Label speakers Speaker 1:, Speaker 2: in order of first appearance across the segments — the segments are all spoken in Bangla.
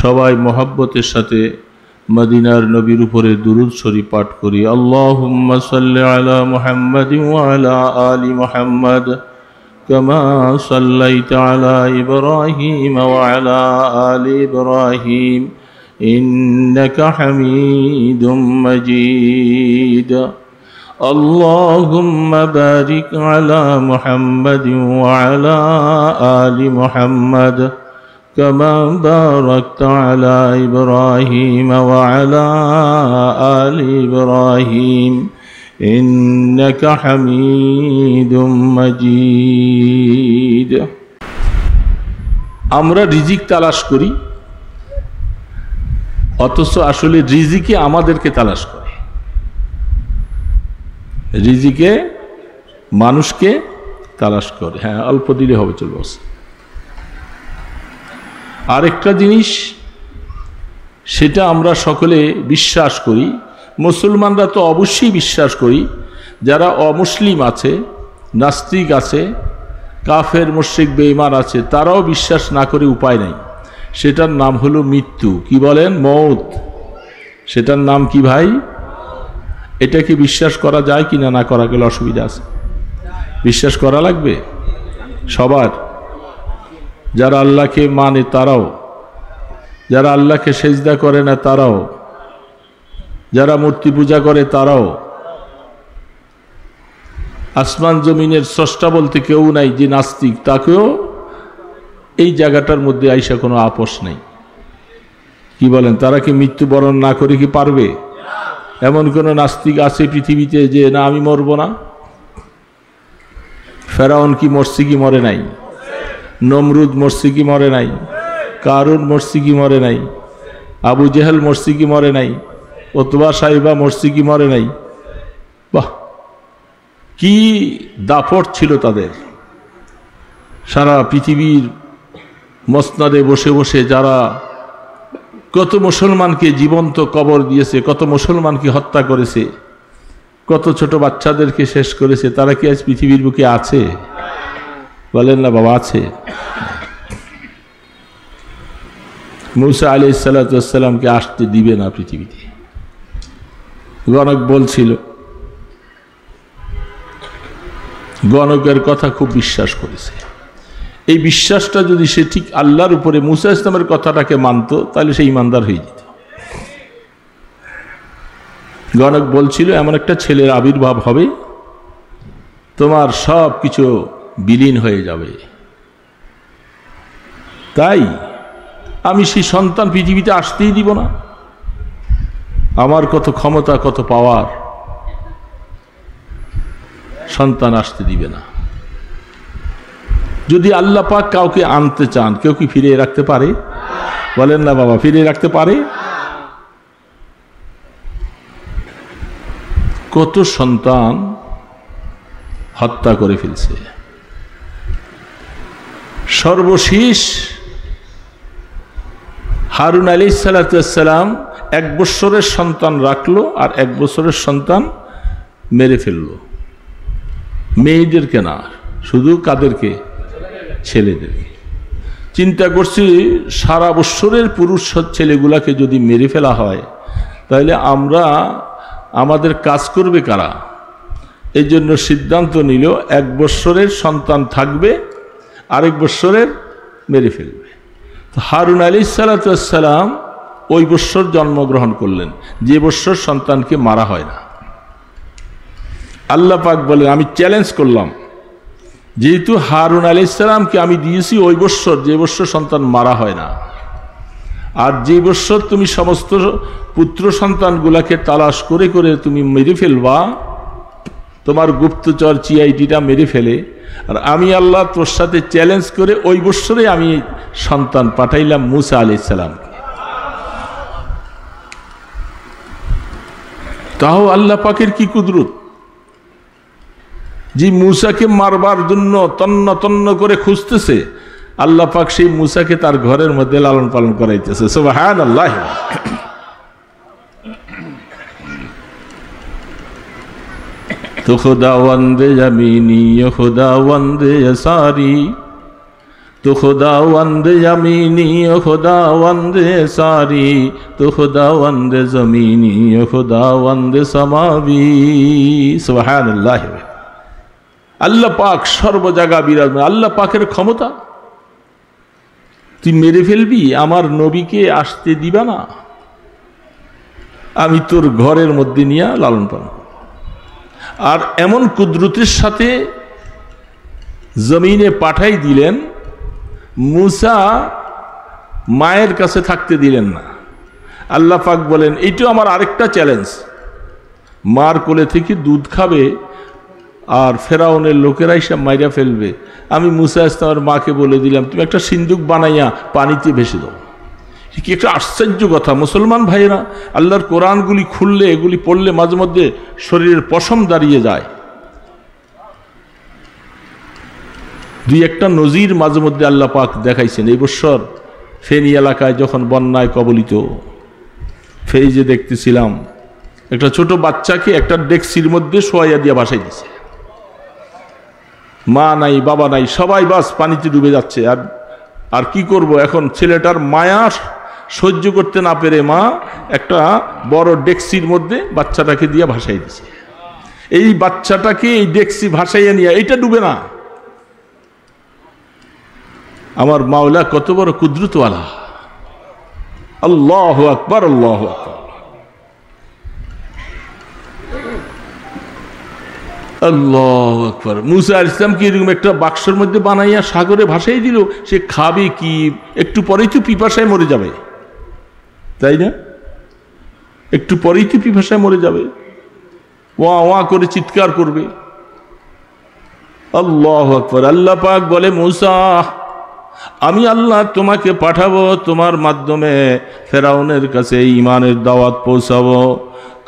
Speaker 1: সবাই মহব্বতের সাথে মদিনার নবীর উপরে দুরূদ শরীফ পাঠ করি। আল্লাহুম্মা সাল্লি আলা মুহাম্মাদিন ওয়া আলা আলি মুহাম্মাদ কামা সাল্লাইতা আলা ইব্রাহিম ওয়া আলা আলি ইব্রাহিম ইন্নাকা হামিদুম মাজিদ। আল্লাহুম্মা বারিক আলা মুহাম্মাদিন ওয়া আলা আলি মুহাম্মাদ كما باركت على إبراهيم وعلى آل إبراهيم إنك حميد مجيد। আমরা রিজিক তালাশ করি, অথচ আসলে রিজিকে আমাদেরকে তালাশ করে। রিজিকে মানুষকে তালাশ করে। হ্যাঁ, অল্প দিলে হবে, চলবে। আরেকটা জিনিস, সেটা আমরা সকলে বিশ্বাস করি, মুসলমানরা তো অবশ্যই বিশ্বাস করি, যারা অমুসলিম আছে, নাস্তিক আছে, কাফের মুশরিক বেঈমান আছে, তারাও বিশ্বাস না করে উপায় নাই। সেটার নাম হলো মৃত্যু। কি বলেন? মৌত। সেটার নাম কি ভাই? এটা কি বিশ্বাস করা যায় কিনা? না করা গেলে অসুবিধা আছে? বিশ্বাস করা লাগবে সবার। যারা আল্লাহকে মানে তারাও, যারা আল্লাহকে সেজদা করে না তারাও, যারা মূর্তি পূজা করে তারাও। আসমান জমিনের স্রষ্টা বলতে কেউ নাই, যে নাস্তিক, তাকেও এই জায়গাটার মধ্যে আইসা কোনো আপোষ নেই। কি বলেন? তারা কি মৃত্যুবরণ না করে কি পারবে? এমন কোন নাস্তিক আছে পৃথিবীতে যে না আমি মরব না? ফেরাউন কি মরছে কি মরে নাই? নমরুদ মরছে কি মরে নাই? কারুন মরছে কি মরে নাই? আবু জেহেল মরছে কি মরে নাই? উতবা সাইবা মরছে কি মরে নাই? বাহ, কি দাপট ছিল তাদের! সারা পৃথিবীর মসনাদে বসে বসে যারা কত মুসলমানকে জীবন্ত কবর দিয়েছে, কত মুসলমানকে হত্যা করেছে, কত ছোট বাচ্চাদেরকে শেষ করেছে, তারা কি আজ পৃথিবীর বুকে আছে? বলেন না বাবা, আছে। মুসা আলাইহিস সালাতু ওয়াস সালামকে আসতে দিবে না পৃথিবীতে। গণক বলছিল, গণকের কথা খুব বিশ্বাস করেছে। এই বিশ্বাসটা যদি সে ঠিক আল্লাহর উপরে মুসা ইসলামের কথাটাকে মানত, তাহলে সে ইমানদার হয়ে যেত। গণক বলছিল এমন একটা ছেলের আবির্ভাব হবে, তোমার সব কিছু বিলীন হয়ে যাবে। তাই আমি সেই সন্তান পৃথিবীতে আসতেই দিব না। আমার কত ক্ষমতা, কত পাওয়ার, সন্তান আসতে দিবে না। যদি আল্লাহ পাক কাউকে আনতে চান, কেউ কি ফিরিয়ে রাখতে পারে? বলেন না বাবা, ফিরিয়ে রাখতে পারে? কত সন্তান হত্যা করে ফেলছে। সর্বশেষ হারুন আলাইহিস সালাতু ওয়াস সালাম 1 বছরের সন্তান রাখলো, আর 1 বছরের সন্তান মেরে ফেললো। মেয়েদেরকে না, শুধু কাদেরকে? ছেলেদেরকে। চিন্তা করছি, সারা বছরের পুরুষ ছেলেগুলাকে যদি মেরে ফেলা হয়, তাহলে আমাদের কাজ করবে কারা? এই জন্য সিদ্ধান্ত নিল 1 বছরের সন্তান থাকবে, আরেক বছরের মেরে ফেলবে। তো হারুন আলাইহিস সালাতু ওয়াস সালাম ওই বছর জন্মগ্রহণ করলেন, যে বছর সন্তানকে মারা হয় না। আল্লাহ পাক বলেন, আমি চ্যালেঞ্জ করলাম, যেহেতু হারুন আলাইহিস সালামকে আমি দিয়েছি ওই বছর, যে বছর সন্তান মারা হয় না, আর যে বছর তুমি সমস্ত পুত্র সন্তানগুলাকে তালাশ করে করে তুমি মেরে ফেলবা, তোমার গুপ্তচর চিআইডিটা মেরে ফেলে, আর আমি আল্লাহ তোর সাথে চ্যালেঞ্জ করে ওই বছরে আমি সন্তান পাঠাইলাম মুসা আলাইহিস সালামকে। তাও আল্লাহ পাকের কি কুদরত, যে মুসাকে মারবার জন্য তন্ন তন্ন করে খুঁজতেছে, আল্লাহ পাক সেই মুসাকে তার ঘরের মধ্যে লালন পালন করাইতেছে। সুবহানাল্লাহ। तो खुदावंद यमीनी खुदावंद यसारी तो खुदावंद यमीनी ओ खुदावंद सारी तो खुदावंद जमीनी ओ खुदावंद समावी सुबहानाल्लाह। আল্লাহ পাক সর্ব জায়গা বিরাজমান। আল্লাহ পাকের ক্ষমতা, তুই মেরে ফেলবি, আমার নবীকে আসতে দিবা না, আমি তোর ঘরের মধ্যে নিয়ে লালন পালন। আর এমন কুদরতের সাথে জমিনে পাঠাই দিলেন, মুসা মায়ের কাছে থাকতে দিলেন না। আল্লাহ পাক বলেন এইটা আমার আরেকটা চ্যালেঞ্জ, মার কোলে থেকে দুধ খাবে আর ফেরাউনের লোকেরা এসে মাইরা ফেলবে। আমি মুসা ইসলামের মাকে বলে দিলাম তুমি একটা সিন্দুক বানাইয়া পানিতে ভেসে দাও। কি একটা আশ্চর্য কথা মুসলমান ভাইয়েরা, আল্লাহর কোরআনগুলি খুললে, এগুলি পড়লে মাঝে মধ্যে শরীরের পশম দাঁড়িয়ে যায়। দুই একটা নজির মাঝে মধ্যে আল্লাহ পাক দেখাইছেন। এই বছর ফেনী এলাকায় যখন বন্যায় কবলিত, ফেজে দেখতেছিলাম একটা ছোট বাচ্চাকে একটা ডেক্সির মধ্যে শোয়াইয়া দিয়ে ভাসাই দিছে। মা নাই, বাবা নাই, সবাই বাস পানিতে ডুবে যাচ্ছে। আর কি করব এখন, ছেলেটার মায়া সহ্য করতে না পেরে মা একটা বড় ডেক্সির মধ্যে বাচ্চাটাকে দিয়ে ভাসাই দিছে। এই বাচ্চাটাকে এই ডেক্সি ভাসাইয়া নিয়ে, এইটা ডুবে না। আমার মাওলা কত বড় কুদরতওয়ালা, আল্লাহু আকবার, আল্লাহু আকবার, আল্লাহু আকবার। মুসা আলাইহিস সালামকে এরকম একটা বাক্সের মধ্যে বানাইয়া সাগরে ভাসাই দিল। সে খাবে কি? একটু পরেই তো পিপাসায় মরে যাবে, তাই না? একটু পরেই তো পিপাসায় মরে যাবে, ওয়া ওয়া করে চিৎকার করবে। আল্লাহু আকবার। আল্লাহ পাক বলে মুসা আমি আল্লাহ তোমাকে পাঠাবো, তোমার মাধ্যমে ফেরাউনের কাছে ঈমানের দাওয়াত পৌঁছাবো,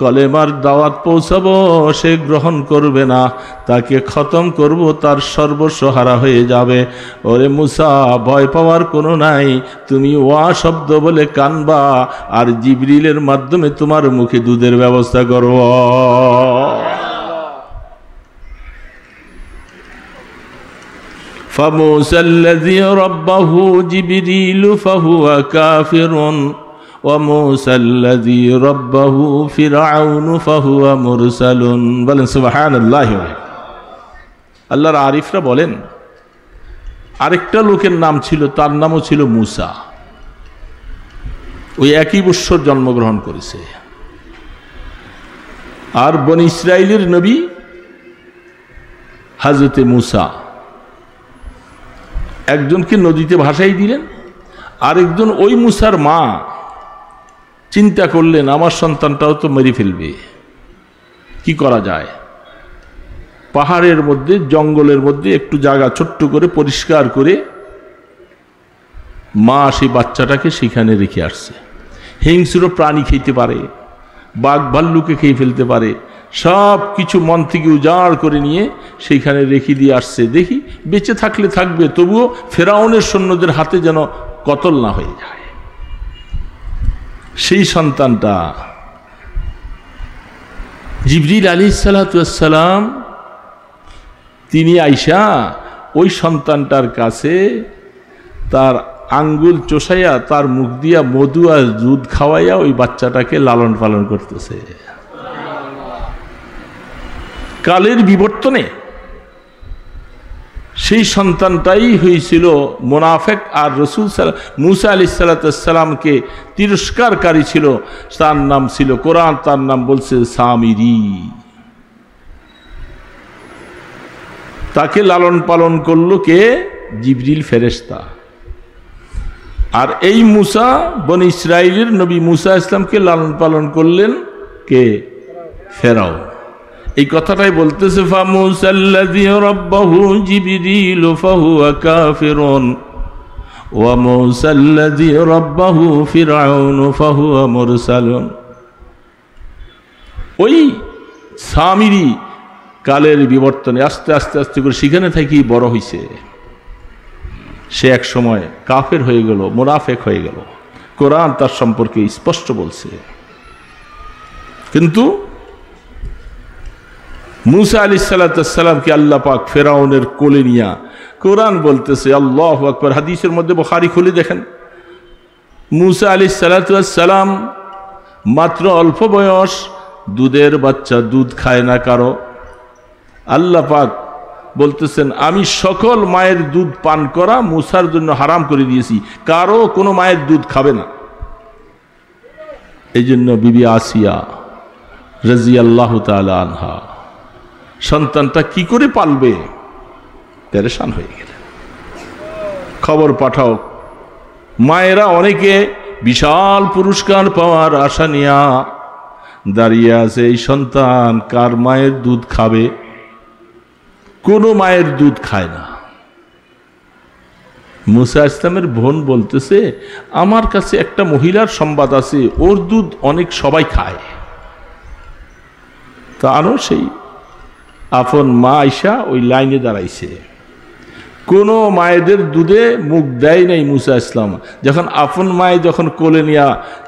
Speaker 1: কলেমার দাওয়াত পৌঁছাবো। সে গ্রহণ করবে না, তাকে খতম করব, তার সর্বস্ব হারা হয়ে যাবে। ওরে মুসা ভয় পাওয়ার কোনো নাই, তুমি ওয়া শব্দ বলে কানবা, আর জিবরিলের মাধ্যমে তোমার মুখে দুধের ব্যবস্থা করব। فموسى الذي ربه جبريل فهو كافر وموسى الذي ربه فرعون فهو مرسل বলেন সুবহানাল্লাহ। আল্লাহর আরিফরা বলেন আরেকটা লোকের নাম ছিল, তার নামও ছিল মুসা। ওই একই বৎসর জন্মগ্রহণ করেছে। আর বনি ইসরাইলের নবী হযরতে মুসা একজনকে নদীতে ভাসাই দিলেন, আরেকজন ওই মুসার মা চিন্তা করলেন আমার সন্তানটাও তো মেরে ফেলবে, কি করা যায়? পাহাড়ের মধ্যে, জঙ্গলের মধ্যে একটু জায়গা ছোট্ট করে পরিষ্কার করে মা সেই বাচ্চাটাকে সেখানে রেখে আসছে। হিংস্র প্রাণী খেতে পারে, বাঘ ভাল্লুকে খেয়ে ফেলতে পারে, সব কিছু মন থেকে উজাড় করে নিয়ে সেইখানে রেখে দিয়ে আসছে। দেখি বেঁচে থাকলে থাকবে, তবুও ফেরাউনের সৈন্যদের হাতে যেন কতল না হয়ে যায়। সেই সন্তানটা জিবরিল আলাইহিস সালাতু ওয়াস সালাম, তিনি আইসা ওই সন্তানটার কাছে তার আঙ্গুল চোষাইয়া তার মুখ দিয়া মধু আর দুধ খাওয়াইয়া ওই বাচ্চাটাকে লালন পালন করতেছে। কালের বিবর্তনে সেই সন্তানটাই হয়েছিল মুনাফিক, আর রাসূল মুসা আলাইহিস সালাতু ওয়াস সালামকে তিরস্কারকারী ছিল। তার নাম ছিল, কোরআন তার নাম বলছে সামিরি। তাকে লালন পালন করলো কে? জিবরিল ফেরেশতা। আর এই মুসা বনি ইসরাইলের নবী মুসা ইসলামকে লালন পালন করলেন কে? ফেরাউন। এই কথাটাই বলতেছে ফামুসাল্লাযী রাব্বাহু জিবরিল ফাহুয়া কাফিরুন ওয়া মুসাল্লাযী রাব্বাহু ফিরআউন ফাহুয়া মুরসালুন। ওই সামিরি কালের বিবর্তনে আস্তে আস্তে আস্তে করে সেখানে থেকেই বড় হয়েছে। সে এক সময় কাফের হয়ে গেল, মুনাফিক হয়ে গেল। কোরআন তার সম্পর্কে স্পষ্ট বলছে। কিন্তু মুসা আলাইহিস সালাতু ওয়াস সালামকে আল্লাহ পাক ফেরাউনের কোলে নিয়া কোরআন বলতেছে, আল্লাহু আকবার। হাদিসের মধ্যে বুখারী খুলে দেখেন, মুসা আলাইহিস সালাতু ওয়াস সালাম মাত্র অল্প বয়স, দুধের বাচ্চা, দুধ খায় না কারো। আল্লাহ পাক বলতেছেন, আমি সকল মায়ের দুধ পান করা মুসার জন্য হারাম করে দিয়েছি, কারো কোনো মায়ের দুধ খাবে না। এই জন্য বিবি আসিয়া রাদিয়াল্লাহু তাআলা আনহা সন্তানটা কি করে পালবে, পেরেশান হয়ে গেলেন। খবর পাঠাও। মায়েরা অনেকে বিশাল পুরস্কার পাওয়ার আশা নিয়ে দাঁড়িয়ে আছে, এই সন্তান কার মায়ের দুধ খাবে। কোনো মায়ের দুধ খায় না। মুসা ইসলামের বোন বলতেছে, আমার কাছে একটা মহিলার সংবাদ আছে, ওর দুধ অনেক সবাই খায়। তা আনো, সেই আপন মা আইসা ওই লাইনে দাঁড়াইছে। কোনো মায়েদের দুধে মুখ দেয় নাই মুসা ইসলাম। যখন আপন মায়ে যখন কোলে নিয়া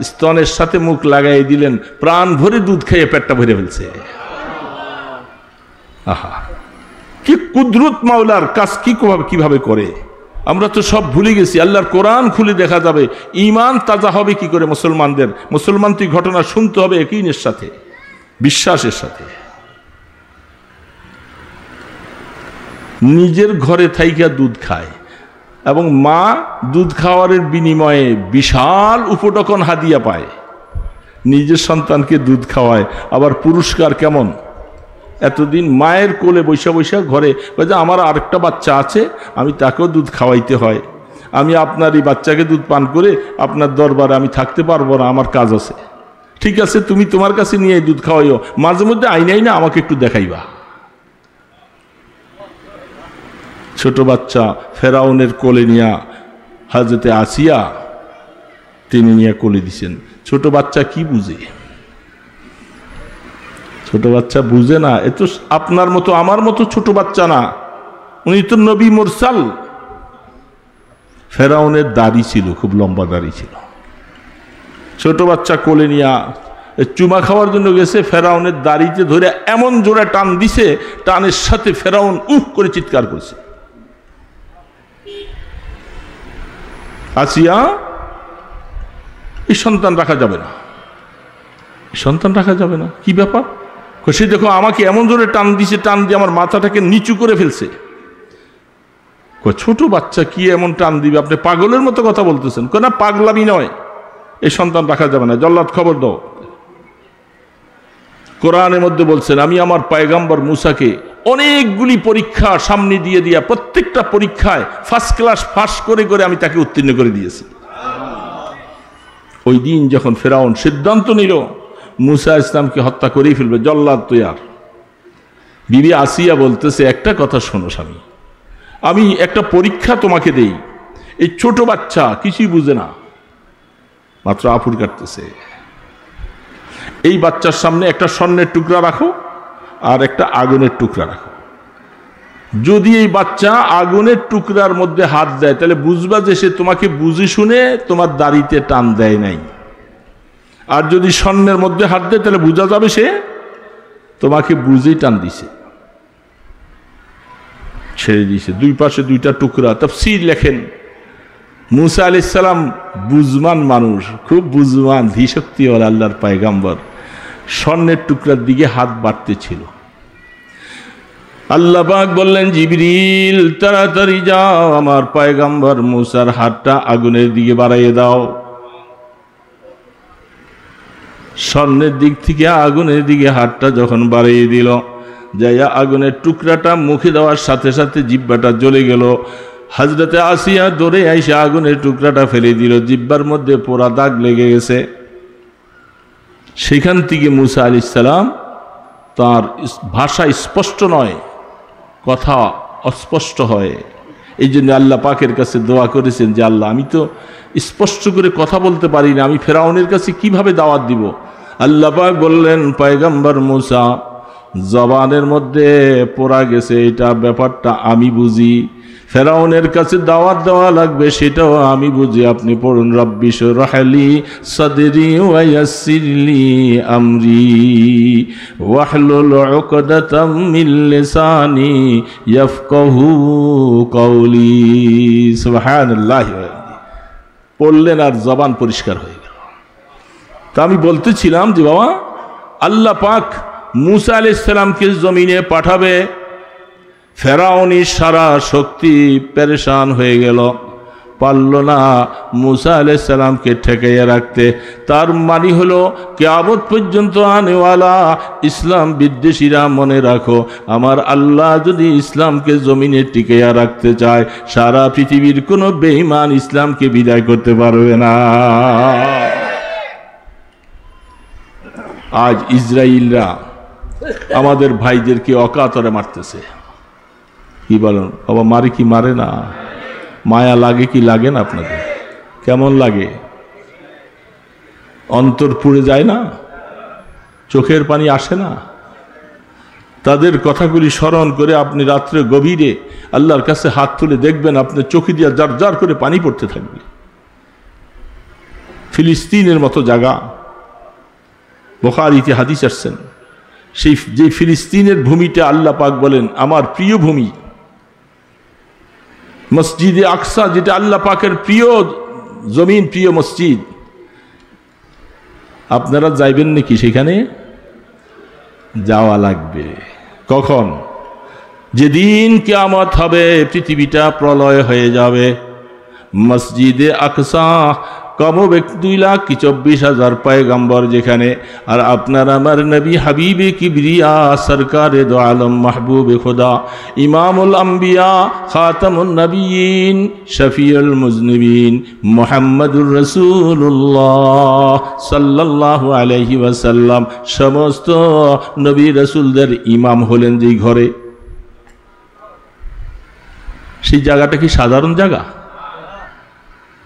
Speaker 1: স্তনের সাথে মুখ লাগাই দিলেন, প্রাণ ভরে দুধ খেয়ে পেটটা ভরে ফেলছে। আহা, কি কুদরত মাওলার কাজ কিভাবে করে, আমরা তো সব ভুলে গেছি। আল্লাহর কোরআন খুলে দেখা যাবে, ঈমান তাজা হবে কি করে মুসলমানদের। মুসলমানটি ঘটনা শুনতে হবে ইয়াকিনের সাথে, বিশ্বাসের সাথে। নিজের ঘরে থাইকা দুধ খায় এবং মা দুধ খাওয়ারের বিনিময়ে বিশাল উপটকন হাদিয়া পায়। নিজের সন্তানকে দুধ খাওয়ায়, আবার পুরস্কার কেমন। এতদিন মায়ের কোলে বৈশা বৈশা ঘরে আমার আরেকটা বাচ্চা আছে, আমি তাকেও দুধ খাওয়াইতে হয়, আমি আপনার এই বাচ্চাকে দুধ পান করে আপনার দরবারে আমি থাকতে পারবো না, আমার কাজ আছে। ঠিক আছে, তুমি তোমার কাছে নিয়ে দুধ খাওয়াইও, মাঝে মধ্যে আইনাই না আমাকে একটু দেখাইবা। ছোট বাচ্চা ফেরাউনের কোলে নিয়া হযরতে আসিয়া তিনি নিয়ে কোলে দিছেন। ছোট বাচ্চা কি বুঝে? ছোট বাচ্চা বুঝে না। এ তো আপনার মতো আমার মতো ছোট বাচ্চা না, উনি তো নবী মুরসাল। ফেরাউনের দাড়ি ছিল, খুব লম্বা দাড়ি ছিল। ছোট বাচ্চা কোলে নিয়া চুমা খাওয়ার জন্য গেছে, ফেরাউনের দাড়িতে ধরে এমন জোরে টান দিছে, টানের সাথে ফেরাউন উহ করে চিৎকার করছে। আসিয়া, এই সন্তান রাখা যাবে না, সন্তান রাখা যাবে না। কি ব্যাপার? সে দেখো আমাকে এমন জোরে টান দিছে, টান দিয়ে আমার মাথাটাকে নিচু করে ফেলছে। ছোট বাচ্চা কি এমন টান দিবে? আপনি পাগলের মতো কথা বলতেছেন। না, পাগলামি নয়, এই সন্তান রাখা যাবে না, জল্লাদ খবর দাও। কোরআনের মধ্যে বলছেন, আমি আমার পয়গম্বর মুসাকে অনেকগুলি পরীক্ষা সামনে দিয়ে দিয়া প্রত্যেকটা পরীক্ষায় ফার্স্ট ক্লাস পাস করে করে আমি তাকে উত্তীর্ণ করে দিয়েছি। ওই দিন যখন ফেরাউন সিদ্ধান্ত নিল মুসা ইসলামকে হত্যা করেই ফেলবে, জল্লাদ তৈয়ার। বিবি আসিয়া বলতেছে, একটা কথা শোনো স্বামী, আমি একটা পরীক্ষা তোমাকে দেই। এই ছোট বাচ্চা কিছুই বুঝে না, মাত্র আপুর কাটতেছে। এই বাচ্চার সামনে একটা স্বর্ণের টুকরা রাখো আর একটা আগুনের টুকরা রাখো। যদি এই বাচ্চা আগুনের টুকরার মধ্যে হাত দেয়, তাহলে বুঝবা যে সে তোমাকে বুঝে শুনে তোমার দাড়িতে টান দেয় নাই। আর যদি স্বর্ণের মধ্যে হাত দেয়, তাহলে বোঝা যাবে সে তোমাকে বুঝেই টান দিছে, ছেড়ে দিয়েছে। দুই পাশে দুইটা টুকরা। তাফসীর লেখেন, মুসা আলাইহিস সালাম বুঝমান মানুষ, খুব বুঝমান, ধীশক্তিওয়ালা আল্লাহর পয়গম্বর। স্বর্ণের টুকরার দিকে হাত বাড়তে ছিল। আল্লাহ পাক বললেন, জিবরিল তাড়াতাড়ি যাও, আমার পয়গম্বর মুসার হাতটা আগুনের দিকে বাড়াইয়ে দাও। স্বর্ণের দিক থেকে আগুনের দিকে হাতটা যখন বাড়িয়ে দিল, যাইয়া আগুনের টুকরাটা মুখে দেওয়ার সাথে সাথে জিহ্বাটা জ্বলে গেল। হযরতে আসিয়া দৌড়ে আইসা আগুনের টুকরাটা ফেলে দিল, জিহ্বার মধ্যে পোড়া দাগ লেগে গেছে। সেখান থেকে মুসা আলাইহিস সালাম, তার ভাষা স্পষ্ট নয়, কথা অস্পষ্ট হয়। এই জন্য আল্লাহ পাকের কাছে দোয়া করেছেন যে আল্লাহ, আমি তো স্পষ্ট করে কথা বলতে পারি না, আমি ফেরাউনের কাছে কিভাবে দাওয়াত দিব। আল্লাহ পাক বললেন, পয়গম্বর মুসা, জবানের মধ্যে পড়া গেছে, এটা ব্যাপারটা আমি বুঝি। ফেরাউনের কাছে দাওয়াত দেওয়া লাগবে, সেটাও আমি বুঝি। আপনি পড়ুন, রব্বি শরহ লি সাদরি ওয়া ইয়াসসির লি আমরি ওয়াহলুল উকদাতাম মিন লিসানি ইয়াফকাহু কওলি। সুবহানাল্লাহ। পড়লেন আর জবান পরিষ্কার হয়ে গেল। তা আমি বলতেছিলাম যে বাবা, আল্লাহ পাক মুসা আলাইহিস সালামকে জমিনে পাঠাবে, ফেরাউনি সারা শক্তি পেরেশান হয়ে গেল, পারল না মুসা আলাইহিস সালামকে ঠেকাইয়া রাখতে। তার মানে হলো কিয়ামত পর্যন্ত আনেওয়ালা ইসলাম বিদ্বেষীরা মনে রাখো, আমার আল্লাহ যদি ইসলামকে জমিনে টিকাইয়া রাখতে চায়, সারা পৃথিবীর কোনো বেঈমান ইসলামকে বিদায় করতে পারবে না। আজ ইসরায়েলরা আমাদের ভাইদেরকে অকাতরে মারতেছে। কি বলেন বাবা, মারে কি মারে না? মায়া লাগে কি লাগে না? আপনাদের কেমন লাগে? অন্তর পুড়ে যায় না? চোখের পানি আসে না? তাদের কথাগুলি স্মরণ করে আপনি রাত্রে গভীরে আল্লাহর কাছে হাত তুলে দেখবেন, আপনার চোখে দিয়ে জার জার করে পানি পড়তে থাকবে। ফিলিস্তিনের মতো জায়গা, বুখারীতে হাদিস আসছেন, সেই যে ফিলিস্তিনের ভূমিটা আল্লাহ পাক বলেন আমার প্রিয় ভূমি, মসজিদে আকসা যেটা আল্লাহ পাকের প্রিয় জমিন, প্রিয় মসজিদ, আপনারা যাইবেন নাকি সেখানে? যাওয়া লাগবে। কখন? যেদিন কিয়ামত হবে, পৃথিবীটা প্রলয় হয়ে যাবে, মসজিদে আকসা কমবে 2,24,000 পয়গম্বর যেখানে, আর আপনার আমার নবী হাবিবে কিবরিয়া সরকারে দো আলম মাহবুবে খুদা ইমামুল আম্বিয়া খাতামুন নবিয়িন শফিউল মুজনিবিন মুহাম্মদুর রাসূলুল্লাহ সাল্লাল্লাহু আলাইহি ওয়াসাল্লাম সমস্ত নবী রাসূলদের ইমাম হলেন যেই ঘরে, সেই জায়গাটা কি সাধারণ জায়গা?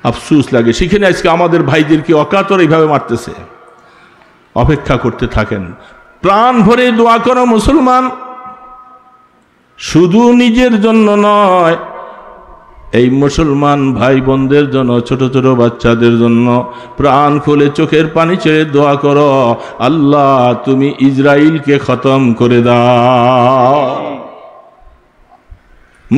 Speaker 1: আফসোস লাগে, সেখানে আজকে আমাদের ভাইদেরকে অকাতর এইভাবে মারতেছে। অপেক্ষা করতে থাকেন, প্রাণ ভরে দোয়া করো মুসলমান, শুধু নিজের জন্য নয়, এই মুসলমান ভাই বোনদের জন্য, ছোট ছোট বাচ্চাদের জন্য প্রাণ খুলে চোখের পানি ছেড়ে দোয়া করো, আল্লাহ তুমি ইসরায়েলকে খতম করে দাও।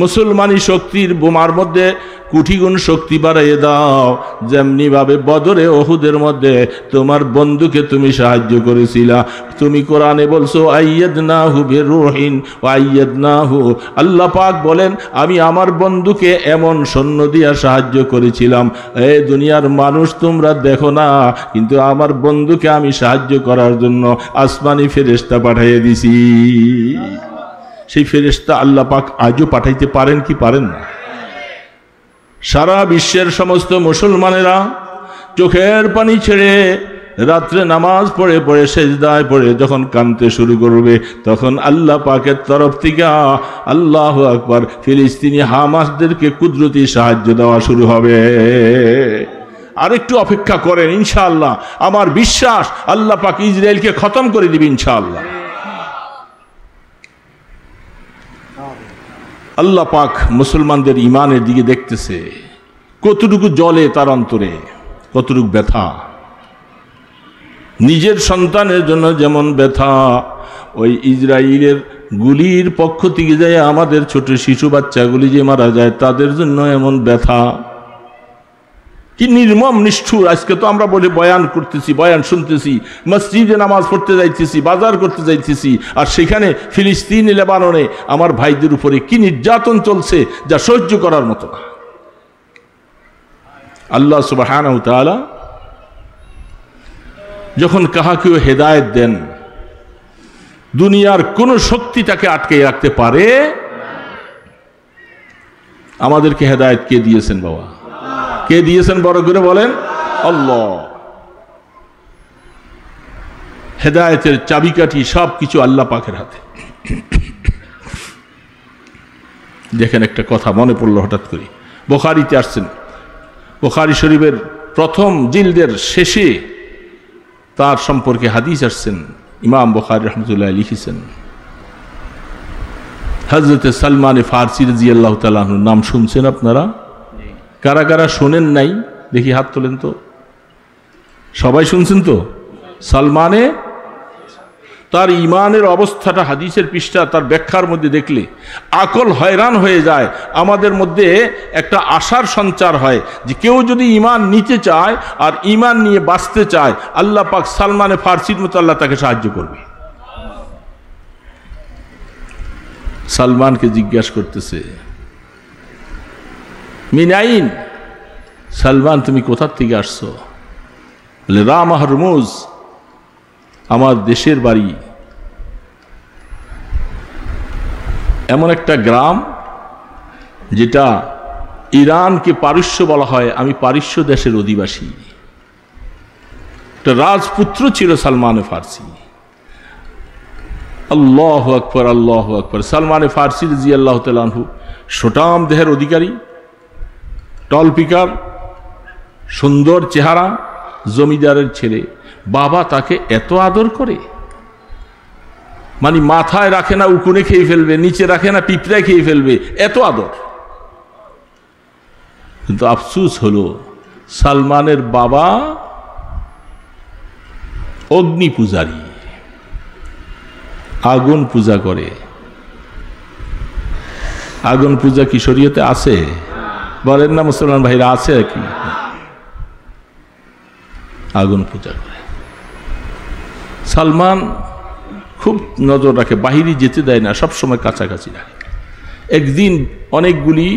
Speaker 1: মুসলমানি শক্তির বোমার মধ্যে কোটিগুণ শক্তি বাড়াইয়ে দাও, যেমনি ভাবে বদরে ওহুদের মধ্যে তোমার বন্ধুকে তুমি সাহায্য করেছিলা। তুমি কোরআনে বলছো আইয়াদনাহু বিরূহিন ওয়া আইয়াদনাহু, আল্লাহ পাক বলেন আমি আমার বন্ধুকে এমন সৈন্য দিয়া সাহায্য করেছিলাম, এই দুনিয়ার মানুষ তোমরা দেখো না, কিন্তু আমার বন্ধুকে আমি সাহায্য করার জন্য আসমানি ফেরেশতা পাঠিয়ে দিছি। সেই ফেরেশতা আল্লাহ পাক আজও পাঠাইতে পারেন কি পারেন না? সারা বিশ্বের সমস্ত মুসলমানেরা চোখের পানি ছেড়ে রাত্রে নামাজ পড়ে পড়ে সেজদায় পড়ে যখন কাঁদতে শুরু করবে, তখন আল্লাহ পাকের তরফ থেকে আল্লাহু আকবার ফিলিস্তিনি হামাসদেরকে কুদরতি সাহায্য দেওয়া শুরু হবে। আরেকটু অপেক্ষা করেন, ইনশাআল্লাহ আমার বিশ্বাস আল্লাহ পাক ইসরায়েলকে খতম করে দিবে ইনশাআল্লাহ। আল্লাহ পাক মুসলমানদের ইমানের দিকে দেখতেছে, কতটুকু জলে তার অন্তরে, কতটুকু ব্যথা। নিজের সন্তানের জন্য যেমন ব্যথা, ওই ইসরায়েলের গুলির পক্ষ থেকে যায় আমাদের ছোট শিশু বাচ্চাগুলি যে মারা যায় তাদের জন্য এমন ব্যথা। কি নির্মম নিষ্ঠুর! আজকে তো আমরা বলে বয়ান করতেছি, বয়ান শুনতেছি, মসজিদে নামাজ পড়তে যাইতেছি, বাজার করতে যাইতেছি, আর সেখানে ফিলিস্তিন লেবাননে আমার ভাইদের উপরে কি নির্যাতন চলছে যা সহ্য করার মতো না। আল্লাহ সুবহানাহু ওয়া তাআলা যখন কাহাকেও হেদায়েত দেন, দুনিয়ার কোন শক্তি তাকে আটকে রাখতে পারে? আমাদেরকে হেদায়েত কে দিয়েছেন বাবা? কে দিয়েছেন? বড় করে বলেন। আল্লাহ। হেদায়েতের চাবিকাঠি সবকিছু আল্লাহ পাকের হাতে। দেখেন একটা কথা মনে পড়লো হঠাৎ করে, বুখারীতে আসছেন, বুখারী শরীফের প্রথম জিলদের শেষে তার সম্পর্কে হাদিস আসছেন, ইমাম বুখারী রাহমাতুল্লাহ লিখেছেন, হযরত সালমান ফারসি রাদিয়াল্লাহু তাআলা আনহুর নাম শুনছেন আপনারা? কারা কারা শোনেন নাই দেখি হাত তোলেন তো। সবাই শুনছেন তো? সালমানে তার ইমানের অবস্থাটা হাদিসের পৃষ্ঠা তার ব্যাখ্যার মধ্যে দেখলে আকল হয়রান হয়ে যায়। আমাদের মধ্যে একটা আশার সঞ্চার হয় যে কেউ যদি ইমান নিতে চায় আর ইমান নিয়ে বাঁচতে চায়, আল্লাহ পাক সালমানে ফারসির মতো আল্লাহ তাকে সাহায্য করবে। সালমানকে জিজ্ঞাসা করতেছে, মিনাইন, সালমান তুমি কোথার থেকে আসছো? বলে রাম হরমুজ, আমার দেশের বাড়ি এমন একটা গ্রাম যেটা ইরানকে পারস্য বলা হয়, আমি পারস্য দেশের অধিবাসী। একটা রাজপুত্র ছিল সালমান ফারসি। আল্লাহু আকবার, আল্লাহু আকবার। সালমান ফারসি রাদিয়াল্লাহু তাআলা আনহু সুঠাম দেহের অধিকারী, টলপিকার, সুন্দর চেহারা, জমিদারের ছেলে। বাবা তাকে এত আদর করে, মানে মাথায় রাখে না উকুনে খেয়ে ফেলবে, নিচে রাখে না পিঁপড়ায় খেয়ে ফেলবে, এত আদর। কিন্তু আফসোস হলো সালমানের বাবা অগ্নি পূজারী, আগুন পূজা করে। আগুন পূজা কি শরীয়তে আছে? বলেন না মুসলমান ভাইরা, আছে কি? আগুন পূজা করে। সালমান খুব নজর রাখে, বাহিরে যেতে দেয় না, সবসময় কাছাকাছি রাখে। একদিন অনেকগুলি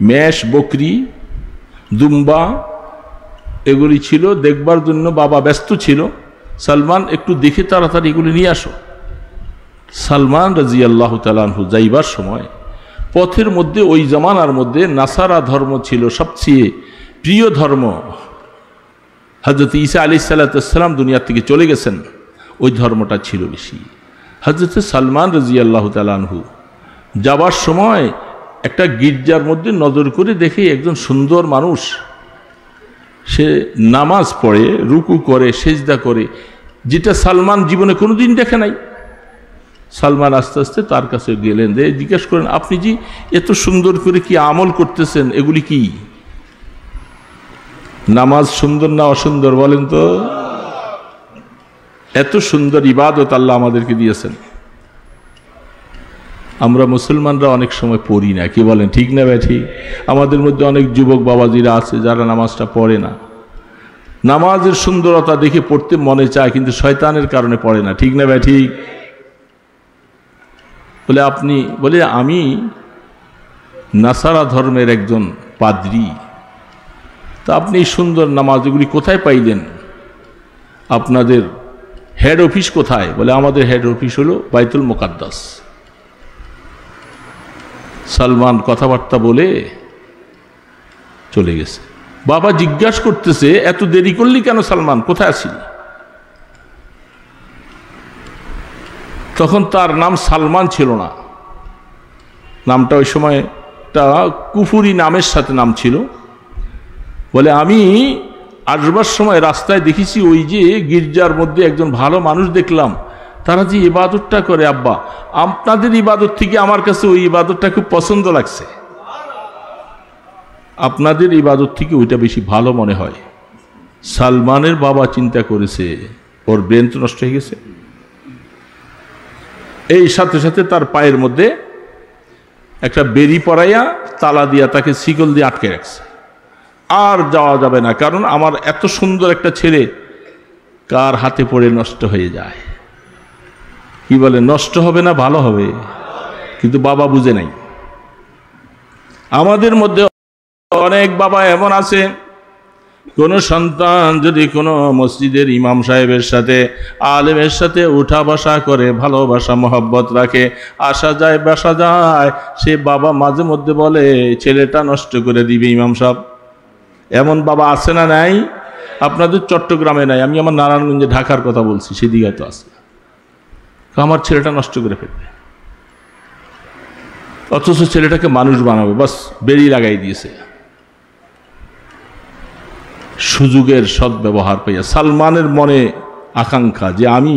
Speaker 1: মেষ, বকরি, দুম্বা এগুলি ছিল দেখবার জন্য। বাবা ব্যস্ত ছিল, সালমান একটু দেখে তাড়াতাড়ি এগুলি নিয়ে আসো। সালমান রাদিয়াল্লাহু তাআলা আনহু যাইবার সময় পথের মধ্যে, ওই জামানার মধ্যে নাসারা ধর্ম ছিল সবচেয়ে প্রিয় ধর্ম। হযরত ঈসা আলাইহিস সালাম দুনিয়া থেকে চলে গেছেন, ওই ধর্মটা ছিল বেশি। হযরত সালমান রাদিয়াল্লাহু তাআলা আনহু যাবার সময় একটা গির্জার মধ্যে নজর করে দেখে একজন সুন্দর মানুষ, সে নামাজ পড়ে, রুকু করে, সেজদা করে, যেটা সালমান জীবনে কোনোদিন দেখে নাই। সালমান আস্তে আস্তে তার কাছে গেলেন, জিজ্ঞেস করেন, আপনি যে এত সুন্দর করে কি আমল করতেছেন, এগুলি কি? নামাজ সুন্দর না অসুন্দর বলেন তো? এত সুন্দর ইবাদত আল্লাহ আমাদেরকে দিয়েছেন। আমরা মুসলমানরা অনেক সময় পড়ি না, কি বলেন? ঠিক না ভাই? ঠিক। আমাদের মধ্যে অনেক যুবক বাবাজিরা আছে যারা নামাজটা পড়ে না। নামাজের সুন্দরতা দেখে পড়তে মনে চায়, কিন্তু শয়তানের কারণে পড়ে না, ঠিক না ভাই? ঠিক। বলে আপনি, বলে আমি নাসারা ধর্মের একজন পাদ্রী, তা আপনি সুন্দর নামাজগুলি কোথায় পাইলেন? আপনাদের হেড অফিস কোথায়? বলে আমাদের হেড অফিস হলো বাইতুল মুকাদ্দাস। সালমান কথাবার্তা বলে চলে গেছে। বাবা জিজ্ঞাসা করতেছে, এত দেরি করলি কেন সালমান, কোথায় আছিস? তখন তার নাম সালমান ছিল না, নামটা ওই সময় একটা কুফুরি নামের সাথে নাম ছিল। বলে আমি আসবার সময় রাস্তায় দেখেছি ওই যে গির্জার মধ্যে একজন ভালো মানুষ দেখলাম, তারা যে ইবাদতটা করে, আব্বা আপনাদের ইবাদত থেকে আমার কাছে ওই ইবাদতটা খুব পছন্দ লাগছে, আপনাদের ইবাদত থেকে ওইটা বেশি ভালো মনে হয়। সালমানের বাবা চিন্তা করেছে ওর ব্রেন তো নষ্ট হয়ে গেছে। এই সাথে সাথে তার পায়ের মধ্যে একটা বেরি পরাইয়া তালা দিয়া তাকে শিকল দিয়ে আটকে রাখছে। আর যাওয়া যাবে না, কারণ আমার এত সুন্দর একটা ছেলে কার হাতে পড়ে নষ্ট হয়ে যায়। কি বলে, নষ্ট হবে না ভালো হবে? কিন্তু বাবা বুঝে নাই। আমাদের মধ্যে অনেক বাবা এমন আছে, কোনো সন্তান যদি কোনো মসজিদের ইমাম সাহেবের সাথে, আলেমের সাথে উঠা বসা করে, ভালোবাসা মহব্বত রাখে, আসা যায় বাসা যায়, সে বাবা মাঝে মধ্যে বলে ছেলেটা নষ্ট করে দিবে ইমাম সাহেব। এমন বাবা আছে না নাই? আপনাদের চট্টগ্রামে নাই, আমি আমার নারায়ণগঞ্জে ঢাকার কথা বলছি, সেদিকে তো আছে। আমার ছেলেটা নষ্ট করে ফেলবে, অথচ ছেলেটাকে মানুষ বানাবে, বাস বেরি লাগাই দিয়েছে। সুযোগের সদ্ব্যবহার পাইয়া সালমানের মনে আকাঙ্ক্ষা যে আমি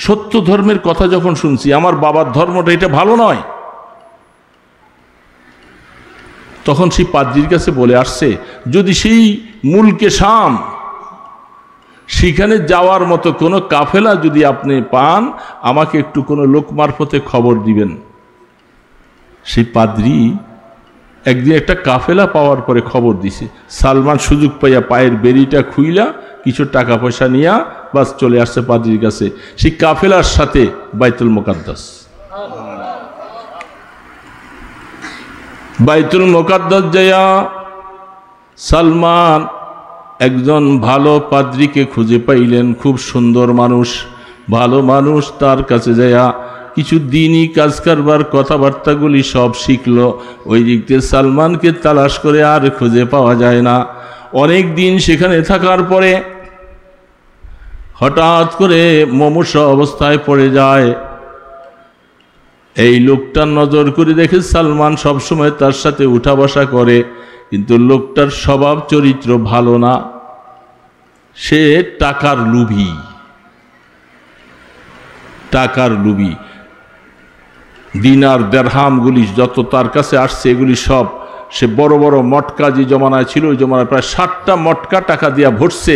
Speaker 1: সত্য ধর্মের কথা যখন শুনছি, আমার বাবার ধর্মটা এটা ভালো নয়, তখন সেই পাদ্রির কাছে বলে আসছে, যদি সেই মুলকে শাম সেখানে যাওয়ার মতো কোনো কাফেলা যদি আপনি পান, আমাকে একটু কোনো লোক মারফতে খবর দিবেন। সেই পাদ্রি একদিন একটা কাফেলা পাওয়ার পরে খবর দিছে। সালমান সুযোগ পাইয়া পায়ের বেড়িটা খুইলা কিছু টাকা পয়সা নিয়া বাস চলে আসছে পাদ্রির কাছে। সেই কাফেলার সাথে বাইতুল মুকাদ্দাস, বাইতুল মুকাদ্দাস যাইয়া সালমান একজন ভালো পাদ্রিকে খুঁজে পাইলেন, খুব সুন্দর মানুষ, ভালো মানুষ। তার কাছে যাইয়া কিছু দিনই কাজ কারবার কথাবার্তাগুলি সব শিখল। ওই দিক দিয়ে সালমানকে তালাশ করে আর খুঁজে পাওয়া যায় না। অনেক দিন সেখানে থাকার পরে হঠাৎ করে মুমূর্ষ অবস্থায় পড়ে যায়। এই লোকটার নজর করে দেখে সালমান সবসময় তার সাথে উঠা বসা করে, কিন্তু লোকটার স্বভাব চরিত্র ভালো না। সে টাকার লোভী, টাকার লোভী। দিনার দেরহামগুলি যত তার কাছে আসছে এগুলি সব সে বড় বড় মটকা যে জমানায় ছিল, ওই জমানায় প্রায় 60টা মটকা টাকা দিয়া ভরছে।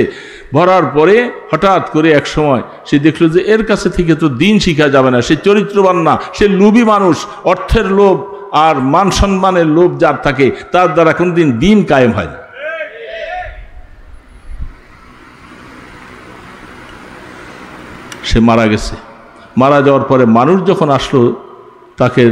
Speaker 1: ভরার পরে হঠাৎ করে এক সময় সে দেখলো যে এর কাছে থেকে তো দিন শিখা যাবে না, সে চরিত্রবান না, সে লোভী মানুষ। অর্থের লোভ আর মান সম্মানের লোভ যার থাকে তার দ্বারা কোনদিন দিন কায়েম হয় না। সে মারা গেছে। মারা যাওয়ার পরে মানুষ যখন আসলো তাকে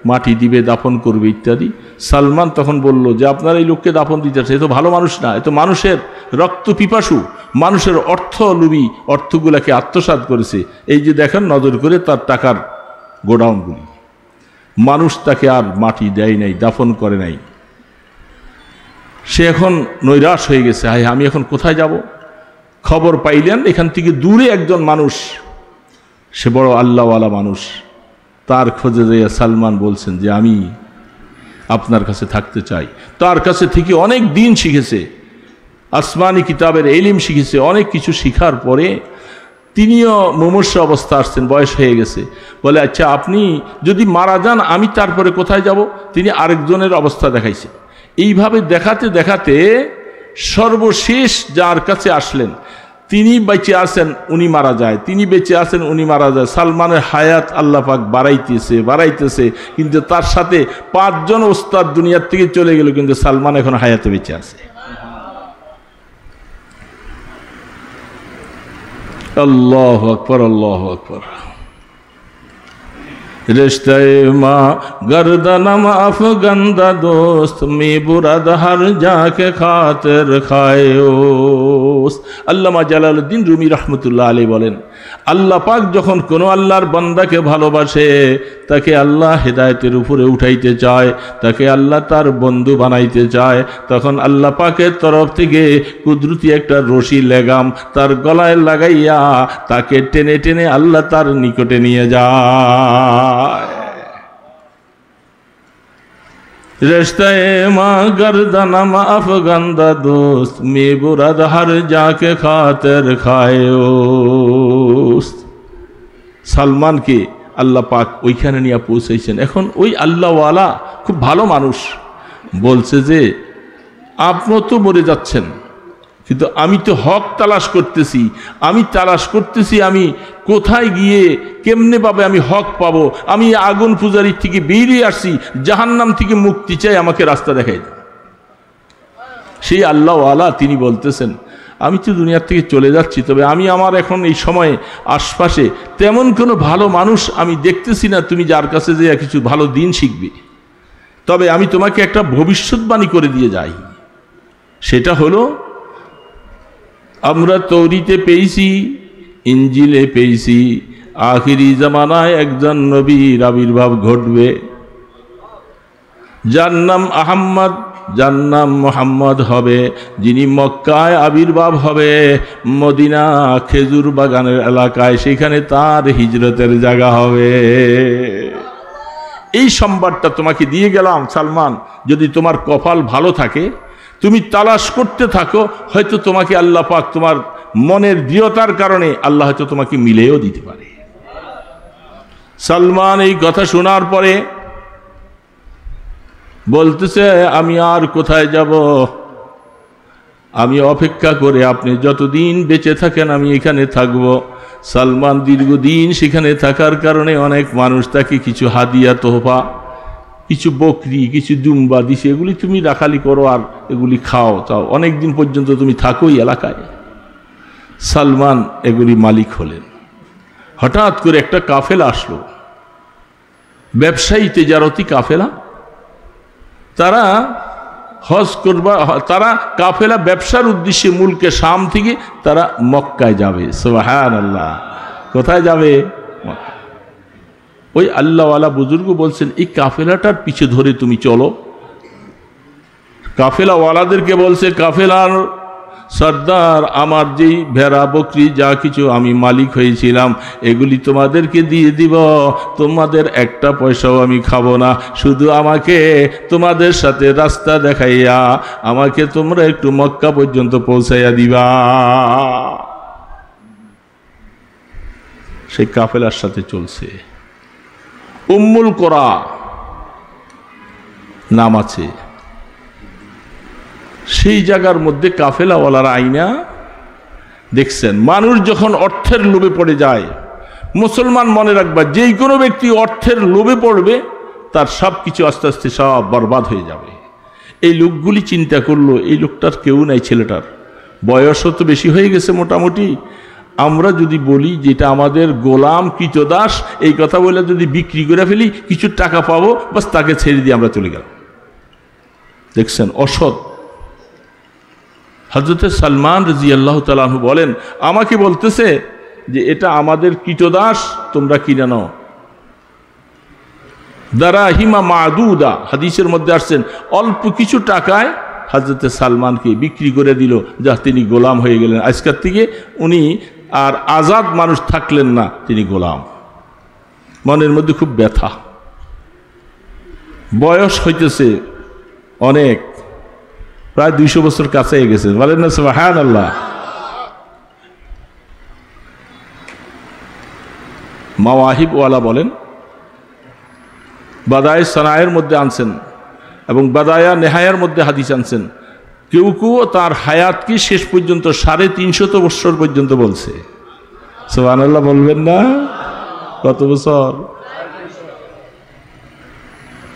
Speaker 1: মাটি দিবে, দাফন করবে ইত্যাদি, সালমান তখন বলল যে আপনার এই লোককে দাফন দিতে চাচ্ছে, এ তো ভালো মানুষ না, এ তো মানুষের রক্ত পিপাসু, মানুষের অর্থ লোভী, অর্থগুলাকে আত্মসাৎ করেছে। এই যে দেখেন নজর করে তার টাকার গোডাউনগুলি। মানুষ তাকে আর মাটি দেয় নাই, দাফন করে নাই। সে এখন নৈরাশ হয়ে গেছে, হায় আমি এখন কোথায় যাব। খবর পাইলেন এখান থেকে দূরে একজন মানুষ, সে বড় আল্লাহওয়ালা মানুষ। তার খোঁজে যাইয়া সালমান বলছেন যে আমি আপনার কাছে থাকতে চাই। তার কাছে থেকে অনেক দিন শিখেছে, আসমানি কিতাবের ইলম শিখেছে। অনেক কিছু শিখার পরে তিনিও মুমূর্ষ অবস্থা আসছেন, বয়স হয়ে গেছে। বলে আচ্ছা আপনি যদি মারা যান আমি তারপরে কোথায় যাব। তিনি আরেকজনের অবস্থা দেখাইছে। এইভাবে দেখাতে দেখাতে সর্বশেষ যার কাছে আসলেন তিনি বেঁচে আছেন, উনি মারা যায়, তিনি বেঁচে আছেন, উনি মারা যায়। সালমানের হায়াত আল্লাহ পাক বাড়াইতেছে বাড়াইতেছে, কিন্তু তার সাথে 5 জন ওস্তাদ দুনিয়ার থেকে চলে গেল, কিন্তু সালমান এখন হায়াতে বেঁচে আছে। আল্লাহু আকবার, আল্লাহু আকবার। रिश्ते माँ गर्दनम अफगंदा दोस्त में बुराद हर जाके खातिर खायोस। আল্লামা জালালউদ্দিন রুমি রহমতুল্লাহ আলাইহি বলেন, আল্লাহ পাক যখন কোনো আল্লাহর বান্দাকে ভালোবাসে তাকে আল্লাহ হেদায়েতের উপরে উঠাইতে চায়, তাকে আল্লাহ তার বন্ধু বানাইতে চায়, তখন আল্লাহ পাকের তরফ থেকে কুদরতি একটা রশি লেগাম তার গলায় লাগাইয়া তাকে টেনে টেনে আল্লাহ তার নিকটে নিয়ে যায়। रिश्ते माँ गर्दनम अफगंदा दोस्त में बुराद हर जाके खातिर खायोस। সালমানকে আল্লাহ পাক ওইখানে নিয়ে পৌঁছাইছেন। এখন ওই আল্লাহওয়ালা খুব ভালো মানুষ বলছে যে আপনি তো মরে যাচ্ছেন, কিন্তু আমি তো হক তালাশ করতেছি, আমি তালাশ করতেছি আমি কোথায় গিয়ে কেমনে পাবে আমি হক পাবো। আমি আগুন পূজারির থেকে বেরিয়ে আসছি, জাহান্নাম থেকে মুক্তি চাই, আমাকে রাস্তা দেখাই। সেই আল্লাহওয়ালা তিনি বলতেছেন আমি তো দুনিয়ার থেকে চলে যাচ্ছি, তবে আমি আমার এখন এই সময়ে আশপাশে তেমন কোনো ভালো মানুষ আমি দেখতেছি না তুমি যার কাছে যে কিছু ভালো দিন শিখবে। তবে আমি তোমাকে একটা ভবিষ্যৎবাণী করে দিয়ে যাই, সেটা হলো আমরা তৌরিতে পেয়েছি, ইঞ্জিলে পেয়েছি, আখিরি জামানায় একজন নবীর আবির্ভাব ঘটবে, যার নাম আহম্মদ, যার নাম মোহাম্মদ হবে, যিনি মক্কায় আবির্ভাব হবে, মদিনা খেজুর বাগানের এলাকায়, সেখানে তার হিজরতের জায়গা হবে। এই সংবাদটা তোমাকে দিয়ে গেলাম সালমান, যদি তোমার কপাল ভালো থাকে তুমি তালাশ করতে থাকো, হয়তো তোমাকে আল্লাহ পাক তোমার মনের দৃঢ়তার কারণে আল্লাহ হয়তো তোমাকে মিলেও দিতে পারে। সালমান এই কথা শোনার পরে বলতেছে আমি আর কোথায় যাব, আমি অপেক্ষা করে আপনি যতদিন বেঁচে থাকেন আমি এখানে থাকব। সালমান দীর্ঘদিন সেখানে থাকার কারণে অনেক মানুষ তাকে কিছু হাদিয়া তোহফা, কিছু বকরি, কিছু দুম্বা দিছে, এগুলি তুমি রাখালি করো আর এগুলি খাও, চাও, অনেক দিন পর্যন্ত তুমি থাকো এই এলাকায়। সালমান এগুলি মালিক হলেন। হঠাৎ করে একটা কাফেলা আসলো, ব্যবসায়ী তেজারতি কাফেলা। তারা হজ করবা, তারা কাফেলা ব্যবসার উদ্দেশ্যে মুলকে শাম থেকে তারা মক্কায় যাবে। সুবহানাল্লাহ। কোথায় যাবে? ওই আল্লাহওয়ালা বুজুর্গ বলছেন এই কাফেলাটার পিছে ধরে তুমি চলো। কাফেলাওয়ালাদেরকে বলছে, কাফেলার সর্দার, আমার যেই ভেড়া বকরি যা কিছু আমি মালিক হয়েছিলাম এগুলি তোমাদেরকে দিয়ে দিব, তোমাদের একটা পয়সাও আমি খাবো না, শুধু আমাকে তোমাদের সাথে রাস্তা দেখাইয়া আমাকে তোমরা একটু মক্কা পর্যন্ত পৌঁছাইয়া দিবা। সেই কাফেলার সাথে চলছে। উম্মুল কোরা নাম আছে, সেই জায়গার মধ্যে কাফেলাওয়ালারা আইনা দেখছেন মানুষ যখন অর্থের লোভে পড়ে যায়, মুসলমান মনে রাখবা যেই কোনো ব্যক্তি অর্থের লোভে পড়বে তার সব কিছু আস্তে আস্তে সব বরবাদ হয়ে যাবে। এই লোকগুলি চিন্তা করলো এই লোকটার কেউ নাই, ছেলেটার বয়সও তো বেশি হয়ে গেছে মোটামুটি, আমরা যদি বলি যেটা আমাদের গোলাম কৃতদাস, এই কথা বলে যদি বিক্রি করে ফেলি কিছু টাকা পাবো, বাস তাকে ছেড়ে দিয়ে আমরা চলে গেলাম। দেখছেন অসৎ। হযরতে সালমান রাদিয়াল্লাহু তাআলা আনহু বলেন, আমাকে বলতেছে যে এটা আমাদের কৃতদাস, তোমরা কিনে নাও। দারাহিমা মাদুদা, হাদিসের মধ্যে আসছেন অল্প কিছু টাকায় হযরতে সালমানকে বিক্রি করে দিল, যা তিনি গোলাম হয়ে গেলেন। আজকের থেকে উনি আর আজাদ মানুষ থাকলেন না, তিনি গোলাম। মনের মধ্যে খুব ব্যথা, বয়স হইতেছে অনেক, প্রায় 200 বছর কাছে গেছে, বলেন না সুবহানাল্লাহ। মাওয়াহিব ওয়ালা বলেন, বাদায়ে সানায়ের মধ্যে আনছেন এবং বাদায়া নেহায়ার মধ্যে হাদিস আনছেন, কেউ কেউ তার হায়াত কি শেষ পর্যন্ত 350 বছর পর্যন্ত বলছে। সুবহানাল্লাহ বলবেন না? কত বছর?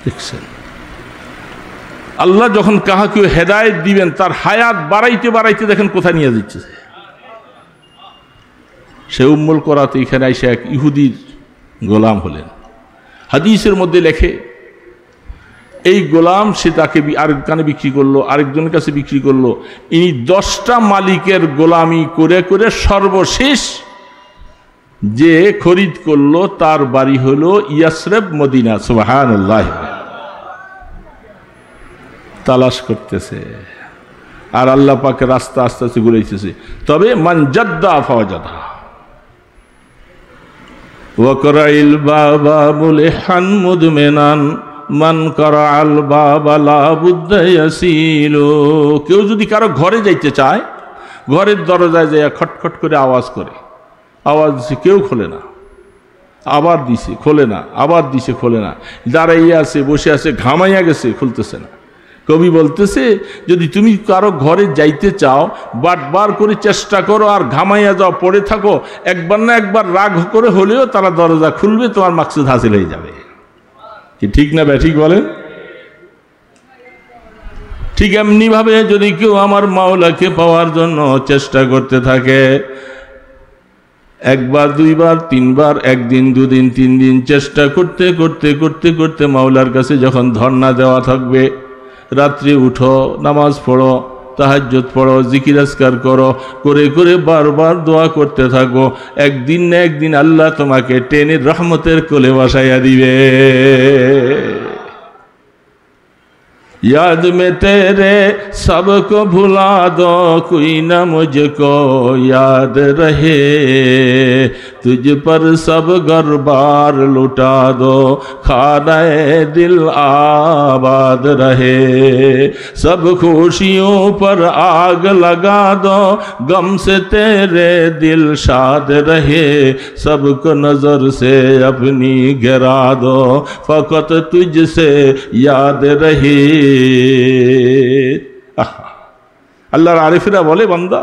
Speaker 1: দেখছেন আল্লাহ যখন কাহাকে হেদায়েত দিবেন তার হায়াত বাড়াইতে বাড়াইতে দেখেন কোথায় নিয়ে যাচ্ছে। সে উম্মুল কোরাতে এখানে এসে এক ইহুদির গোলাম হলেন। হাদিসের মধ্যে লেখে এই গোলাম সে তাকে আরেক কানে বিক্রি করলো, আরেকজনের কাছে বিক্রি করলো। ইনি 10টা মালিকের গোলামি করে করে সর্বশেষ যে খরিদ করলো তার বাড়ি হলো ইয়াসরিব, মদিনা। সুবহানাল্লাহ। তালাশ করতেছে আর আল্লাহ পাকে রাস্তা আস্তে আস্তে ঘুরাইতেছে। তবে মান জাদ্দা ফাওয়াজাদা ওয়া করাইল বাবা মুলিহান মুদমিনান মান করাল বাবা লা বুদ্দা ইয়াসিলু। কেউ যদি কারো ঘরে যাইতে চায়, ঘরের দরজায় যায় খটখট করে আওয়াজ করে, আওয়াজ দিছে কেউ খোলে না, আবার দিছে খোলে না, আবার দিছে খোলে না, দাঁড়াইয়া আছে, বসে আছে, ঘামাইয়া গেছে, খুলতেছে না। কবি বলতেছে যদি তুমি কারো ঘরে যাইতে চাও বারবার করে চেষ্টা করো আর ঘামাইয়া যাও, পড়ে থাকো, একবার না একবার রাগ করে হলেও তারা দরজা খুলবে, তোমার মাকসুদ হাসিল হয়ে যাবে। কি ঠিক না ব্যাঠিক বলেন? ঠিক এমনি ভাবে যদি কেউ আমার মাওলাকে পাওয়ার জন্য চেষ্টা করতে থাকে, একবার, দুইবার, তিনবার, একদিন, দুদিন, 3 দিন চেষ্টা করতে করতে করতে করতে মাওলার কাছে যখন ধর্ণা দেওয়া থাকবে, রাত্রে উঠো, নামাজ পড়ো, তাহাজ্জুদ পড়ো, জিকির আজকার করো, করে করে বারবার দোয়া করতে থাকো, একদিন না একদিন আল্লাহ তোমাকে টেনে রহমতের কোলে বসাইয়া দিবে। याद में तेरे सबको भुला दो, कोई ना मुझको याद रहे, तुझ पर सब घर बार लुटा दो, खानाए दिल आबाद रहे। सब खुशियों पर आग लगा दो, गम से तेरे दिल शाद रहे। सबको नजर से अपनी गिरा दो, फकत तुझसे याद रहे। আল্লাহর আরিফেরা বলে, বান্দা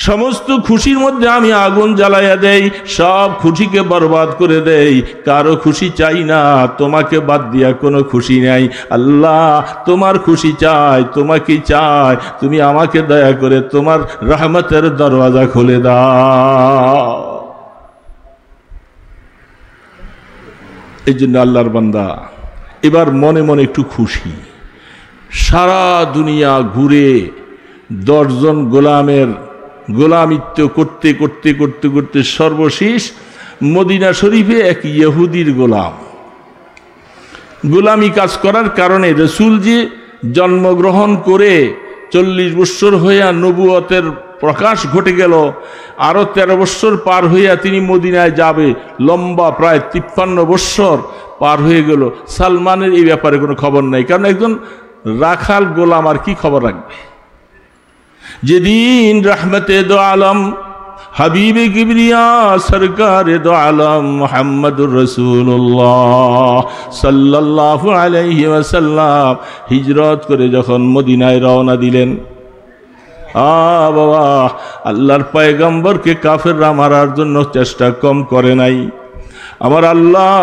Speaker 1: সমস্ত খুশির মধ্যে আমি আগুন জ্বালাইয়া দেই, সব খুশিকে বরবাদ করে দেই। কারো খুশি চাই না, তোমাকে বাদ দিয়া কোনো খুশি নাই। আল্লাহ তোমার খুশি চাই, তোমাকে চাই, তুমি আমাকে দয়া করে তোমার রহমতের দরওয়াজা খুলে দাও। এই জন্য আল্লাহর বান্দা এবার মনে মনে একটু খুশি। সারা দুনিয়া ঘুরে 10 জন গোলামের গোলামিত্ব করতে করতে করতে করতে সর্বশেষ মদিনা শরীফে এক ইহুদির গোলামি কাজ করার কারণে রসুল যে জন্মগ্রহণ করে 40 বৎসর হইয়া নবুয়তের প্রকাশ ঘটে গেল, আরও 13 বৎসর পার হইয়া তিনি মদিনায় যাবে, লম্বা প্রায় 53 বৎসর পার হয়ে গেল। সালমানের এই ব্যাপারে কোনো খবর নাই, কারণ একজন রাখাল গোলাম আর কি খবর রাখবে। যেদিন রহমতে দো আলম হাবিবে কিবরিয়া সরকারে দো আলম মুহাম্মদুর রাসূলুল্লাহ সাল্লাল্লাহু আলাইহি ওয়াসাল্লাম হিজরত করে যখন মদিনায় রওনা দিলেন, বাবা আল্লাহর পয়গম্বরকে কাফেররা মারার জন্য চেষ্টা কম করে নাই। আমার আল্লাহ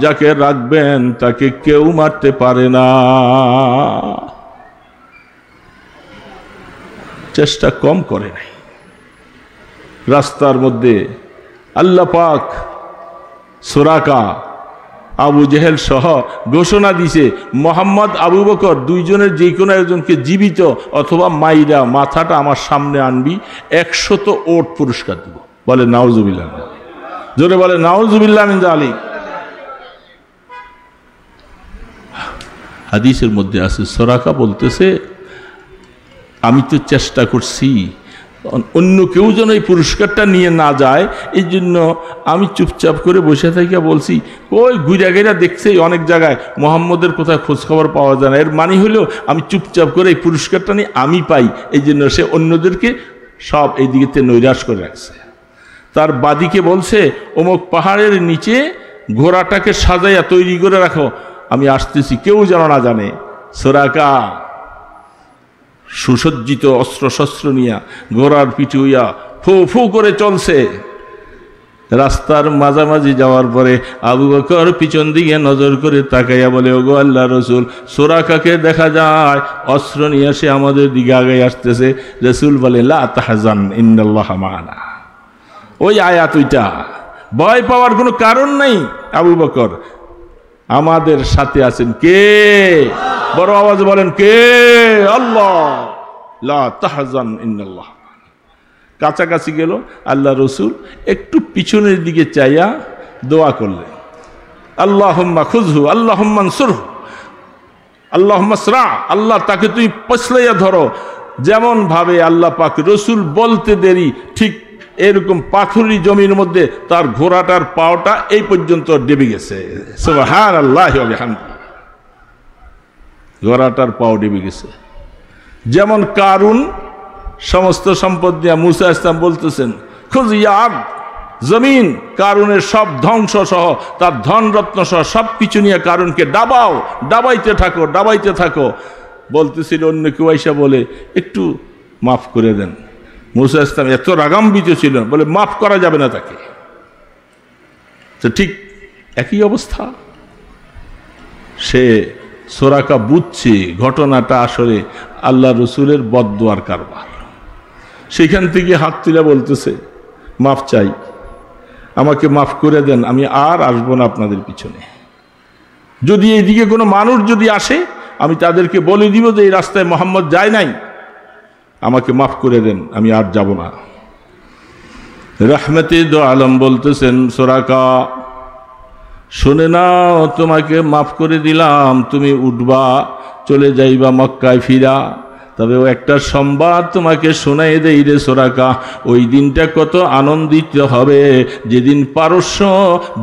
Speaker 1: যাকে রাখবেন তাকে কেউ মারতে পারে না, চেষ্টা কম করে নাই। রাস্তার মধ্যে আল্লাহ পাক সুরাকা আবু জেহেল সহ ঘোষণা দিছে, মোহাম্মদ আবু বকর দুইজনের যে কোনো একজনকে জীবিত অথবা মাইরা মাথাটা আমার সামনে আনবি, 100 ওট পুরস্কার দিব। বলে নাউজুবিল্লাহ, জোরে বলে নাউজুবিল্লাহ মিন যালিক। হাদিসের মধ্যে আছে, সুরাকা বলতেছে আমি তো চেষ্টা করছি অন্য কেউ যেন এই পুরস্কারটা নিয়ে না যায়, এই জন্য আমি চুপচাপ করে বসে থাকিয়া বলছি, ওই ঘুরা গেরা দেখছে অনেক জায়গায় মোহাম্মদের কোথায় খোঁজখবর পাওয়া যায় না। এর মানে হলেও আমি চুপচাপ করে এই পুরস্কারটা নিয়ে আমি পাই, এই জন্য সে অন্যদেরকে সব এই দিকে নৈরাশ করে রাখছে। তার বাদিকে বলছে, অমুক পাহাড়ের নিচে ঘোড়াটাকে সাজাইয়া তৈরি করে রাখো, আমি আসতেছি, কেউ যেন না জানে। সুরাকা সুসজ্জিত অস্ত্রশস্ত্র নিয়া ঘোড়ার পিঠে হইয়া ফু ফু করে চলছে। রাস্তার মাঝামাঝি যাওয়ার পরে আবু বকর পিছন দিকে নজর করে তাকাইয়া বলে, ওগো আল্লাহ রসুল, সুরাকাকে দেখা যায় অস্ত্র নিয়ে সে আমাদের দিকে আগে আসতেছে। রসুল বলে, লা তাহজান ইন্নাল্লাহ মা'ানা। ওই আয়াত ওইটা, ভয় পাওয়ার কোনো কারণ নাই। আবু বকর আমাদের সাথে আছেন কে? বড় আওয়াজে বলেন, কে? আল্লাহ। লা তাহজান ইন্নাল্লাহ। কাছাকাছি গেল, আল্লাহ রসুল একটু পিছনের দিকে চাইয়া দোয়া করলেন, আল্লাহুম্মা খুযহু আল্লাহুম্মা আনসুরহু আল্লাহুম্মা সরা, আল্লাহ তাকে তুই পছলাইয়া ধরো। যেমন ভাবে আল্লাহ পাক রসুল বলতে দেরি, ঠিক এরকম পাথুরি জমির মধ্যে তার ঘোড়াটার পাওটা এই পর্যন্ত ডেবে গেছে। সুবহানাল্লাহি ওয়া বিহামদিহি। ঘোড়াটার পাও ডেবে গেছে। যেমন কারুন সমস্ত সম্পদ দিয়া মুসা ইসলাম বলতেছেন, খুজ ইয়াদ জমিন, কারুনের সব ধ্বংস সহ তার ধন রত্ন সহ সব কিছু নিয়ে কারুনকে ডাবাও, ডাবাইতে থাকো, ডাবাইতে থাকো। বলতেছিল, অন্য কেউ আইসা বলে একটু মাফ করে দেন। মুসা ইসলাম এত রাগাম্বিত ছিল, বলে মাফ করা যাবে না তাকে। তো ঠিক একই অবস্থা। সে সুরাকা বুঝছে ঘটনাটা আসলে আল্লাহ রসুলের বদদুয়ার কারবার। সেখান থেকে হাত তুলে বলতেছে, মাফ চাই, আমাকে মাফ করে দেন, আমি আর আসবো না আপনাদের পিছনে। যদি এইদিকে কোনো মানুষ যদি আসে, আমি তাদেরকে বলে দিব যে এই রাস্তায় মোহাম্মদ যায় নাই, আমাকে মাফ করে দেন, আমি আর যাব না। রহমতে দো আলম বলতেছেন, সুরাকা শুনে নাও, তোমাকে মাফ করে দিলাম, তুমি উঠবা, চলে যাইবা মক্কায় ফিরা। তবে ও একটা সংবাদ তোমাকে শোনাই দেই রে সোরাকা, ওই দিনটা কত আনন্দিত হবে যেদিন পারস্য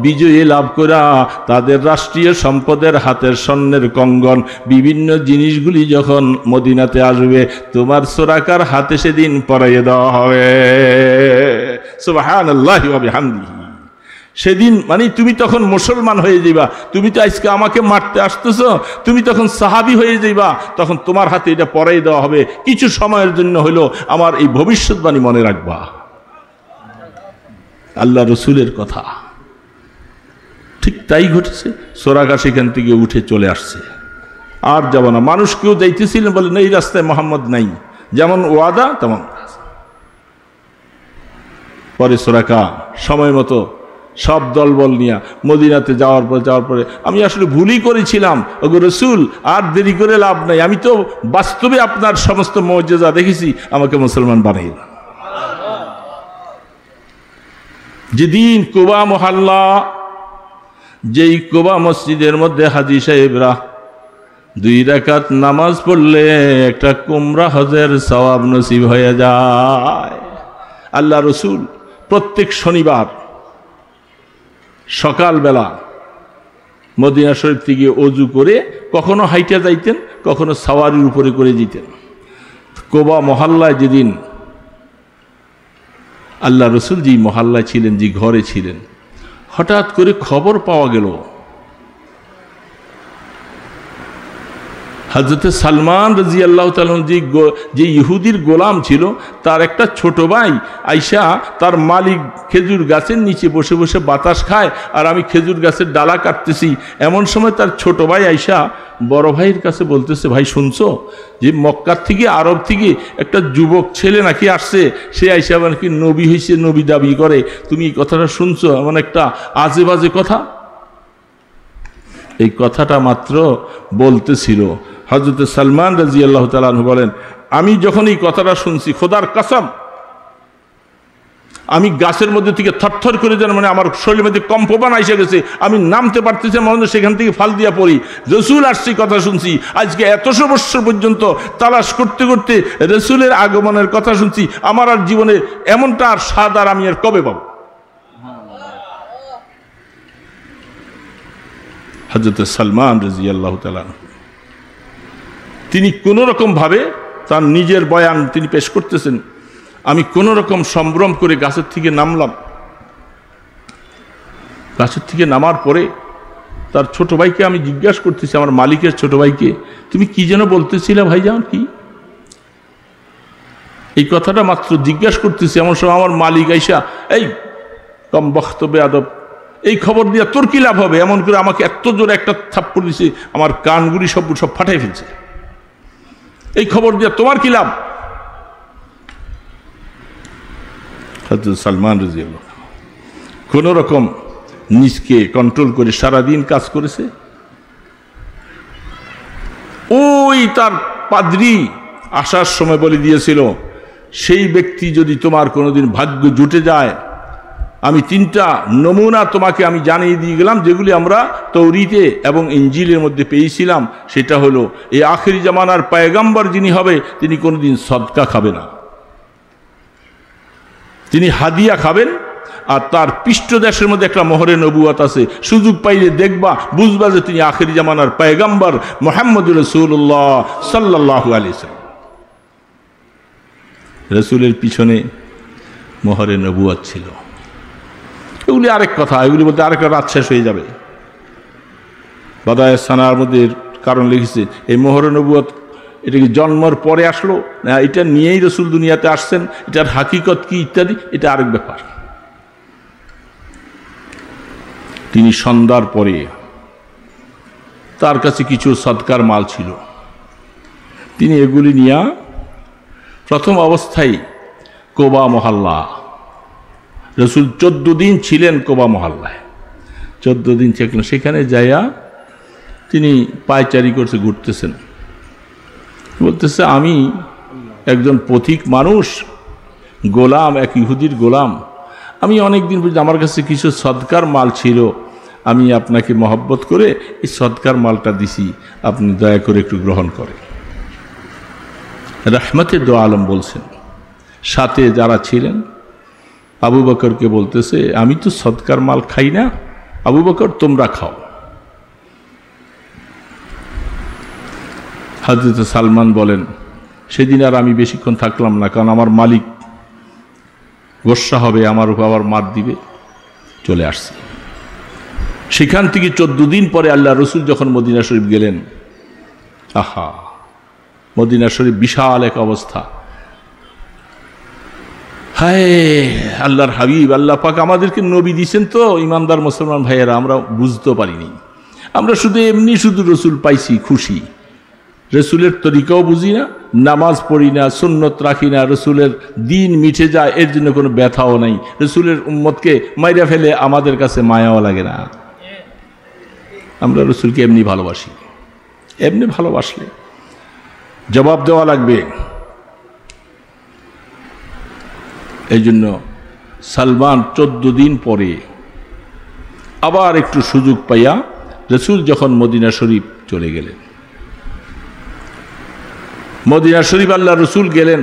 Speaker 1: বিজয়ী লাভ করা তাদের রাষ্ট্রীয় সম্পদের হাতের স্বর্ণের কঙ্গন বিভিন্ন জিনিসগুলি যখন মদিনাতে আসবে তোমার সোরাকার হাতে সেদিন পরাইয়ে দেওয়া হবে। সুবহানাল্লাহি ওয়া বিহামদিহি। সেদিন মানে তুমি তখন মুসলমান হয়ে যাইবা। তুমি তো আজকে আমাকে মারতে আসতেছো, তুমি তখন সাহাবী হয়ে যাইবা, তখন তোমার হাতে এটা পরাই দেওয়া হবে। কিছু সময়ের জন্য হলো আমার এই ভবিষ্যৎবাণী মনে রাখবা। আল্লাহ রসুলের কথা ঠিক তাই ঘটেছে। সোরাকা সেখান থেকে উঠে চলে আসছে, আর যাব না। মানুষ কেউ যাইতেছিলেন, বলে না এই রাস্তায় মোহাম্মদ নাই, যেমন ওয়াদা তেমন। পরে সোরাকা সময় মতো সব দলবল নিয়ে মদিনাতে যাওয়ার পরে আমি আসলে ভুলই করেছিলাম ওগো রসুল, আর দেরি করে লাভ নাই, আমি তো বাস্তবে আপনার সমস্ত মুজিজা দেখেছি, আমাকে মুসলমান বানাই না। যেদিন কুবা মহল্লা, যেই কুবা মসজিদের মধ্যে হাজী সাহেবরা 2 রাকাত নামাজ পড়লে একটা কুমরা হজের সওয়াব নসিব হয়ে যায়। আল্লাহ রসুল প্রত্যেক শনিবার সকালবেলা মদিনা শরীফ থেকে অজু করে কখনো হাইটা যাইতেন, কখনো সাওয়ারির উপরে করে যেতেন। কুবা মহল্লায় যেদিন আল্লাহ রসুল যে মহল্লায় ছিলেন, যে ঘরে ছিলেন, হঠাৎ করে খবর পাওয়া গেল হযরত সালমান রাদিয়াল্লাহু তাআলা যে ইহুদির গোলাম ছিল, তার একটা ছোট ভাই আইসা তার মালিক খেজুর গাছের নিচে বসে বসে বাতাস খায়, আর আমি খেজুর গাছের ডালা কাটতেছি। এমন সময় তার ছোট ভাই আইসা বড় ভাইয়ের কাছে বলতেছে, ভাই শুনছো যে মক্কার থেকে আরব থেকে একটা যুবক ছেলে নাকি আসছে, সে আইসা নাকি নবী হয়েছে, নবী দাবি করে, তুমি এই কথাটা শুনছো? এমন একটা আজে বাজে কথা। এই কথাটা মাত্র বলতেছিল, হযরত সালমান রাদিয়াল্লাহু তাআলা আনহু বলেন, আমি যখন এই কথাটা শুনছি, খোদার কসম আমি গাছের মধ্যে থেকে থরথর করে যেন মানে আমার শরীরের মধ্যে কম্পমান এসে গেছে, আমি নামতে পারতেছি, মনে সেখান থেকে ফাল দিয়া পড়ি। রসুল আসছে কথা শুনছি, আজকে 100 বৎসর পর্যন্ত তালাশ করতে করতে রসুলের আগমনের কথা শুনছি, আমার আর জীবনে এমনটা আর স্বাদ আর আমি আর কবে পাবো। হযরত সালমান রাদিয়াল্লাহু তাআলা তিনি কোনো রকম ভাবে তার নিজের বয়ান তিনি পেশ করতেছেন, আমি কোনো রকম সম্ভ্রম করে গাছের থেকে নামলাম। গাছের থেকে নামার পরে তার ছোট ভাইকে আমি জিজ্ঞাসা করতেছি, আমার মালিকের ছোট ভাইকে, তুমি কি যেন বলতেছিলে ভাইজান? কি এই কথাটা মাত্র জিজ্ঞাসা করতেছি, এমন সময় আমার মালিক আইসা, এই কম বক্তব্য আদব, এই খবর দিয়া তোর কি লাভ হবে? এমন করে আমাকে এত জোরে একটা থাপ্পড় দিছে, আমার কানগুলি সব ফাটাই ফেলছে। এই খবর দিয়া তোমার কি লাভ? হযরত সালমান রাদিয়াল্লাহু কোন রকম নিজকে কন্ট্রোল করে সারাদিন কাজ করেছে। ওই তার পাদ্রী আসার সময় বলে দিয়েছিল, সেই ব্যক্তি যদি তোমার কোনোদিন ভাগ্য জুটে যায়, আমি 3টা নমুনা তোমাকে আমি জানিয়ে দিয়ে গেলাম, যেগুলি আমরা তৌরিতে এবং ইঞ্জিলের মধ্যে পেয়েছিলাম। সেটা হলো এই আখিরি জামানার পয়গম্বর যিনি হবে, তিনি কোনোদিন সদকা খাবে না, তিনি হাদিয়া খাবেন। আর তার পৃষ্ঠদেশের মধ্যে একটা মোহরে নবুয়ত আছে, সুযোগ পাইলে দেখবা, বুঝবা যে তিনি আখিরি জামানার পয়গম্বর মুহাম্মদুর রাসূলুল্লাহ সাল্লাল্লাহু আলাইহি ওয়াসাল্লাম। রাসূলের পিছনে মোহরে নবুয়ত ছিল। এগুলি আরেক কথা, এগুলি বলতে আরেকটা রাত শেষ হয়ে যাবে। বাদায়ে সানার মধ্যে কারণ লিখেছে, এই মোহরে নবুয়ত এটা কি জন্মের পরে আসলো না এটা নিয়েই রসুল দুনিয়াতে আসছেন, এটার হাকিকত কি ইত্যাদি, এটা আরেক ব্যাপার। তিনি সন্ধ্যার পরে তার কাছে কিছু সদকার মাল ছিল, তিনি এগুলি নিয়ে প্রথম অবস্থায় কোবা মহল্লা, রসুল 14 দিন ছিলেন কোবা মহল্লায়, 14 দিন থাকলেন। সেখানে যাইয়া তিনি পায়চারি করছে, ঘুরতেছেন, বলতেছে আমি একজন পথিক মানুষ, গোলাম, এক ইহুদির গোলাম, আমি অনেক দিন পর্যন্ত আমার কাছে কিছু সদকার মাল ছিল, আমি আপনাকে মহব্বত করে এই সদকার মালটা দিছি, আপনি দয়া করে একটু গ্রহণ করেন। রহমতে দো আলম বলছেন। সাথে যারা ছিলেন আবু বকরকে বলতেছে, আমি তো সদকার মাল খাই না, আবু বকর তোমরা খাও। হযরত সালমান বলেন, সেদিন আর আমি বেশিক্ষণ থাকলাম না, কারণ আমার মালিক গোস্বা হবে, আমার উপর আবার মার দিবে, চলে আসছি। সেখান থেকে 14 দিন পরে আল্লাহ রসুল যখন মদিনা শরীফ গেলেন, আহা, মদিনা শরীফ বিশাল এক অবস্থা। হায় আল্লাহর হাবিব, আল্লাহ পাক আমাদেরকে নবী দিয়েছেন তো ইমানদার মুসলমান ভাইয়েরা, আমরা বুঝতে পারিনি। আমরা শুধু এমনি শুধু রসুল পাইছি, খুশি। রসুলের তরিকাও বুঝি না, নামাজ পড়ি না, সুন্নত রাখি না, রসুলের দিন মিটে যায় এর জন্য কোনো ব্যথাও নাই। রসুলের উম্মতকে মাইরা ফেলে আমাদের কাছে মায়াও লাগে না। আমরা রসুলকে এমনি ভালোবাসি। এমনি ভালোবাসলে জবাব দেওয়া লাগবে। এই জন্য সালমান 14 দিন পরে আবার একটু সুযোগ পাইয়া রসুল যখন মদিনা শরীফ চলে গেলেন, মদিনা শরীফ আল্লাহ রসুল গেলেন,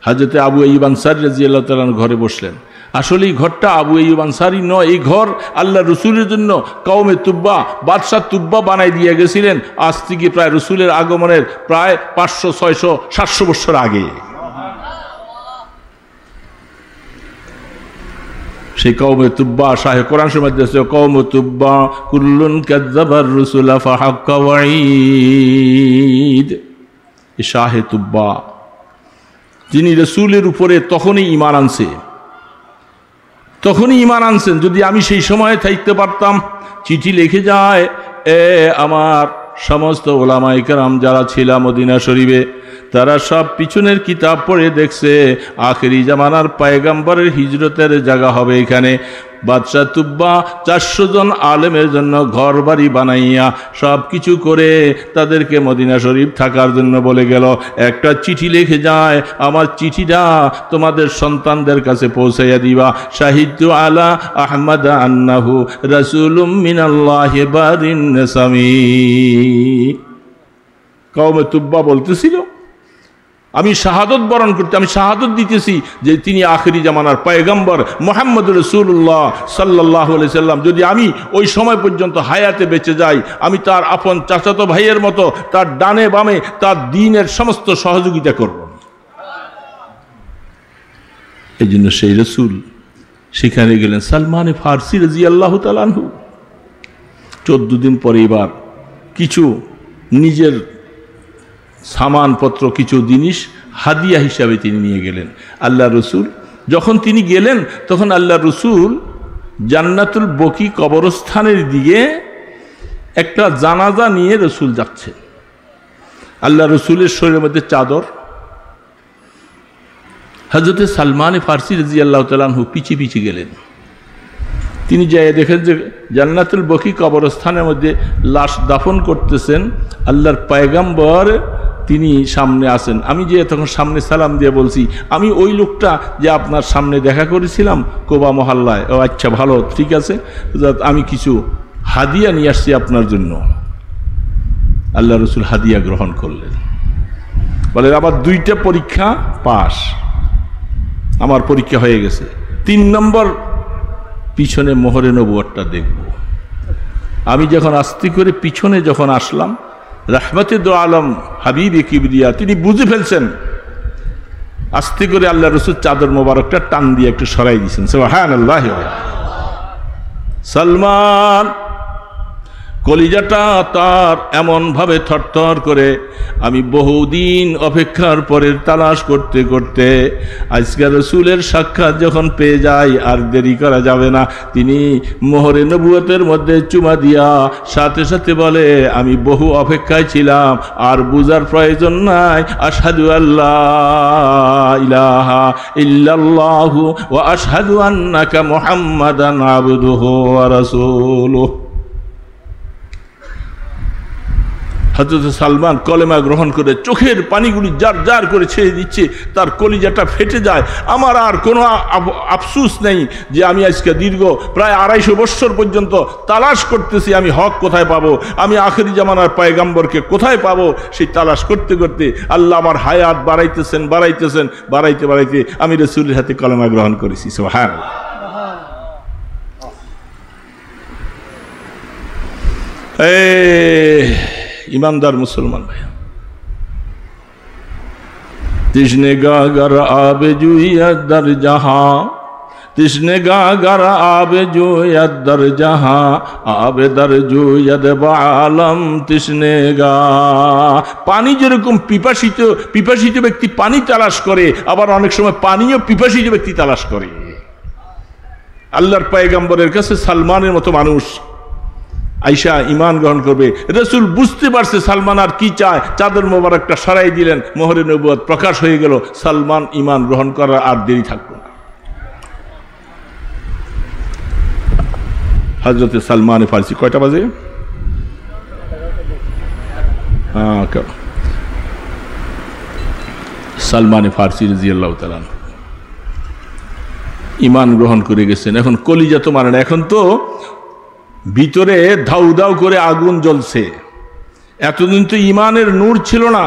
Speaker 1: হযরতে আবু আইয়ুব আনসারী রাদিয়াল্লাহু তাআলা ঘরে বসলেন। আসলে এই ঘরটা আবু আইয়ুব আনসারী নয়, এই ঘর আল্লাহ রসুলের জন্য কওমে তুব্বা, বাদশাহ তুব্বা বানাই দিয়ে গেছিলেন আজ থেকে প্রায় রসুলের আগমনের প্রায় 500, 600, 700 বছর আগে। সেই কওমে তুব্বা, শাহে কোরআন শরীফে আছে, কওমে তুব্বা কুল্লুন কাযযাবার রুসুলা ফাহাক্কা ওয়াঈদ। এই শাহে তুব্বা যিনি রসুলের উপরে তখনই ঈমান আনছেন। যদি আমি সেই সময়ে থাকতে পারতাম, চিঠি লিখে যায়, আমার সমস্ত ওলামায়ে কেরাম যারা ছিল মদিনা শরীফে, তারা সব পিছনের কিতাব পড়ে দেখছে আখেরি জামানার পয়গম্বরের হিজরতের জায়গা হবে এখানে। বাদশাহ তুব্বা 400 জন আলেমের জন্য ঘর বাড়ি বানাইয়া সব কিছু করে তাদেরকে মদিনা শরীফ থাকার জন্য বলে গেল, একটা চিঠি লিখে যায়, আমার চিঠিটা তোমাদের সন্তানদের কাছে পৌঁছাইয়া দিবা। শাহিদু আলা আহমদ আন্নাহু রাসূলুম মিনাল্লাহি বারিন নাসামি। কওমে তুব্বা বলতেছিল, আমি শাহাদত বরণ করতে, আমি শাহাদত দিতেছি যে তিনি আখেরি জামানার পয়গম্বর মুহাম্মদ রাসূলুল্লাহ সাল্লাল্লাহু আলাইহি সাল্লাম। যদি আমি ওই সময় পর্যন্ত হায়াতে বেঁচে যাই, আমি তার আপন চাচাতো ভাইয়ের মতো তার ডানে বামে তার দ্বীনের সমস্ত সহযোগিতা করব। এই জন্য সেই রসুল সেখানে গেলেন। সালমান ফারসি রাদিয়াল্লাহু তাআলা আনহু 14 দিন পরে এবার কিছু নিজের সামানপত্র, কিছু জিনিস হাদিয়া হিসাবে তিনি নিয়ে গেলেন। আল্লাহ রসুল যখন তিনি গেলেন, তখন আল্লাহ রসুল জান্নাতুল বকি কবরস্থানের দিকে একটা জানাজা নিয়ে রসুল যাচ্ছেন। আল্লাহ রসুলের শরীরের মধ্যে চাদর। হযরতে সালমান ফারসি রাদিয়াল্লাহু তাআলা আনহু পিছিয়ে পিছিয়ে গেলেন। তিনি যাই দেখেন যে জান্নাতুল বকি কবরস্থানের মধ্যে লাশ দাফন করতেছেন আল্লাহর পয়গম্বর, তিনি সামনে আছেন। আমি যে তখন সামনে সালাম দিয়ে বলছি, আমি ওই লোকটা যে আপনার সামনে দেখা করেছিলাম কোবা মহল্লায়। ও আচ্ছা, ভালো, ঠিক আছে, আমি কিছু হাদিয়া নিয়ে আসছি আপনার জন্য। আল্লাহ রসুল হাদিয়া গ্রহণ করলেন। বলে, আবার 2টা পরীক্ষা পাস, আমার পরীক্ষা হয়ে গেছে। 3 নম্বর পিছনে মোহরে নবুয়তটা দেখব। আমি যখন আস্তে করে পিছনে যখন আসলাম, রহমতে দো আলম হাবিব কিবরিয়া তিনি বুঝে ফেলছেন। আস্তে করে আল্লাহ রসুল চাদর মোবারকটা টান দিয়ে একটু সরাই দিয়েছেন। সুবহানাল্লাহ। সালমান কলিজাটা তার এমনভাবে থরথর করে, আমি বহুদিন অপেক্ষার পরে তালাশ করতে করতে আজকে রসুলের সাক্ষাৎ যখন পেয়ে যাই, আর দেরি করা যাবে না। তিনি মোহরে নবুয়তের মধ্যে চুমা দিয়া সাথে সাথে বলে, আমি বহু অপেক্ষায় ছিলাম, আর বুঝার প্রয়োজন নাই। আশহাদু আল্লাহ ইলাহা ইল্লাল্লাহু ওয়া আশহাদু আন্নাকা মুহাম্মাদান আবদুহু ওয়া রাসূলুহু। হযরত সালমান কলেমা গ্রহণ করে চোখের পানিগুলি জার জার করে ছেড়ে দিচ্ছে, তার কলিজাটা ফেটে যায়। আমার আর কোনো আফসোস নেই যে আমি আজকে দীর্ঘ প্রায় 250 বছর পর্যন্ত তালাশ করতেছি আমি হক কোথায় পাবো, আমি আখেরি জামানার পয়গম্বরকে কোথায় পাবো। সেই তালাশ করতে করতে আল্লাহ আমার হায়াত বাড়াইতেছেন বাড়াইতে বাড়াইতে আমি রাসূলের হাতে কলেমা গ্রহণ করেছি। সুবহানাল্লাহ। ईमानदार मुसलमान भाई, तिसने गागर आबे जुया दर जहां, तिसने गागर आबे जुया दर जहां, आबे दर जुया दे आलम तिसने गा। पानी जेरकम पिपासित व्यक्ति पानी तलाश करे, आबार अनेक समय पानियो पिपासित व्यक्ति तलाश करे। आल्लाहर पयगम्बरेर काछे सालमानेर मतो मानुष आइशा ईमान ग्रहण करबे। रसूल बुझते पारছে সালমান আর কি চায়, চাদর মোবারকটা সরাই দিলেন, মোহরে নবুয়ত প্রকাশ হয়ে গেল। সালমান ईमान গ্রহণ করার আর দেরি থাকলো না। হযরত সালমান ফারসি কয়টা বাজে? সালমান ফারসি রাদিয়াল্লাহু তাআলা ईमान গ্রহণ করে গেছেন। এখন কলিজা তো মানে না, এখন তো ভিতরে ধাউ ধাউ করে আগুন জ্বলছে। এতদিন তো ইমানের নূর ছিল না,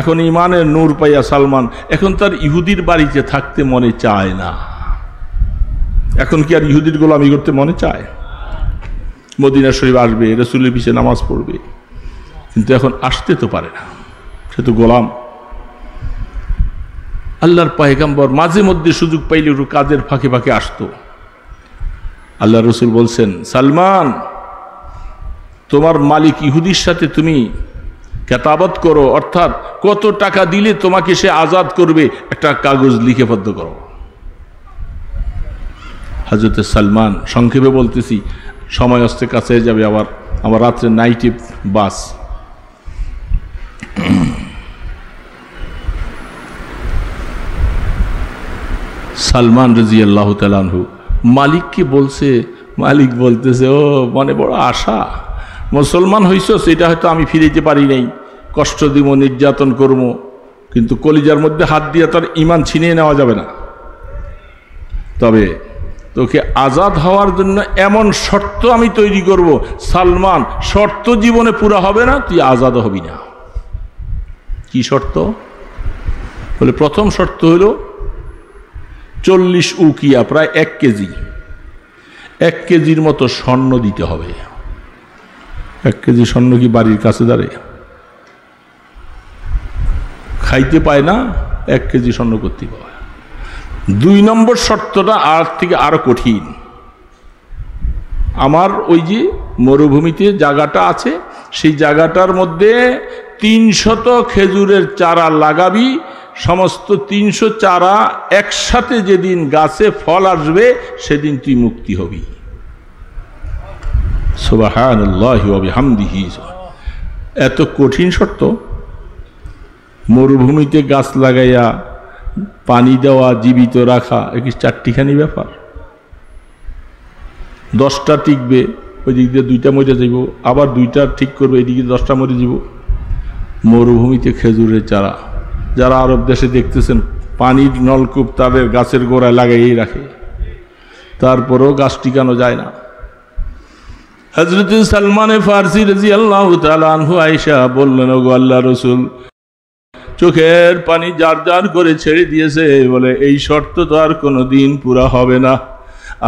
Speaker 1: এখন ইমানের নূর পাইয়া সালমান এখন তার ইহুদির বাড়িতে থাকতে মনে চায় না। এখন কি আর ইহুদির গোলামি করতে মনে চায়? মদিনা শরীফ আসবে, রাসূলের পিছে নামাজ পড়বে, কিন্তু এখন আসতে তো পারে না, সে তো গোলাম। আল্লাহর পয়গম্বর মাঝে মধ্যে সুযোগ পাইলে একটু কাজের ফাঁকে ফাঁকে আসতো। আল্লাহ রসুল বলছেন, সালমান তোমার মালিক ইহুদির সাথে তুমি কেতাবত করো, অর্থাৎ কত টাকা দিলে তোমাকে সে আজাদ করবে একটা কাগজ লিখে বদ্ধ করো। হযরত সালমান, সংক্ষেপে বলতেছি সময় আসতে কাছে যাবে, আবার আমার রাত্রে নাইটে বাস। সালমান রাদিয়াল্লাহু তাআলা আনহু মালিককে বলছে, মালিক বলতেছে, ও মনে বড় আশা, মুসলমান হইছস, এটা হয়তো আমি ফিরাইতে পারি নাই, কষ্ট দিব, নির্যাতন করবো, কিন্তু কলিজার মধ্যে হাত দিয়ে তার ঈমান ছিনিয়ে নেওয়া যাবে না। তবে তোকে আজাদ হওয়ার জন্য এমন শর্ত আমি তৈরি করব, সালমান শর্ত জীবনে পুরা হবে না, তুই আজাদ হবি না। কি শর্ত? বলে প্রথম শর্ত হলো 40 উকিয়া, প্রায় 1 কেজি, 1 কেজির মতো স্বর্ণ দিতে হবে। 1 কেজি স্বর্ণ কি বাড়ির কাছে দাঁড়িয়ে খাইতে পায় না, 1 কেজি স্বর্ণ করতে পারে। 2 নম্বর শর্তটা আর থেকে আরো কঠিন। আমার ওই যে মরুভূমিতে জায়গাটা আছে, সেই জায়গাটার মধ্যে 300 খেজুরের চারা লাগাবি, সমস্ত 300 চারা একসাথে যেদিন গাছে ফল আসবে সেদিন তুই মুক্তি হবি। সুবহানাল্লাহি ওয়া বিহামদিহি। এত কঠিন শর্ত, মরুভূমিতে গাছ লাগাইয়া পানি দেওয়া, জীবিত রাখা, একই 4টিখানি ব্যাপার। 10টা টিকবে, ওই দিক দিয়ে 2টা মরে যাব, আবার 2টা ঠিক করবে, এদিকে 10টা মরে যাব। মরুভূমিতে খেজুরের চারা, যারা আরব দেশে দেখতেছেন পানির নলকূপ তাদের গাছের গোড়ায় লাগাইয়েই রাখে, তারপরেও গাছ টিকানো যায় না। হযরত সালমান ফারসি রাদিয়াল্লাহু তাআলা আনহু আয়েশা বললেন, ওগো আল্লাহর রাসূল, চোখের পানি জার জার করে ছেড়ে দিয়েছে, বলে এই শর্ত তো আর কোনোদিন পুরা হবে না।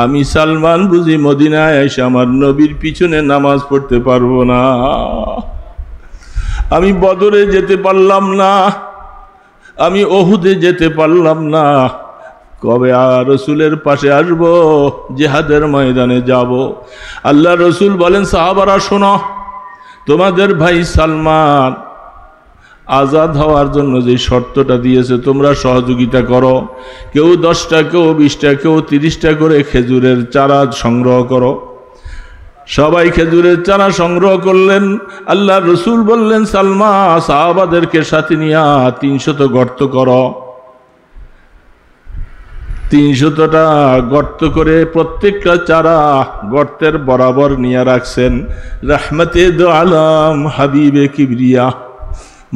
Speaker 1: আমি সালমান বুঝি মদিনায় এসে আমার নবীর পিছনে নামাজ পড়তে পারবো না, আমি বদরে যেতে পারলাম না, আমি ওহুদে যেতে পারলাম না, কবে আর রসুলের পাশে আসবো, জিহাদের ময়দানে যাব। আল্লাহ রসুল বলেন, সাহাবারা শোনো, তোমাদের ভাই সালমান আজাদ হওয়ার জন্য যে শর্তটা দিয়েছে তোমরা সহযোগিতা করো। কেউ 10টা, কেউ 20টা, কেউ 30টা করে খেজুরের চারা সংগ্রহ করো। সবাই খেজুরের চারা সংগ্রহ করলেন। আল্লাহ রসুল বললেন, সালমা সাহাবাদেরকে সাথে নিয়ে 300 গর্ত করো। 300টা গর্ত করে প্রত্যেকটা চারা গর্তের বরাবর নিয়ে রাখছেন। রাহমাতে দো আলম হাবিবে কিবরিয়া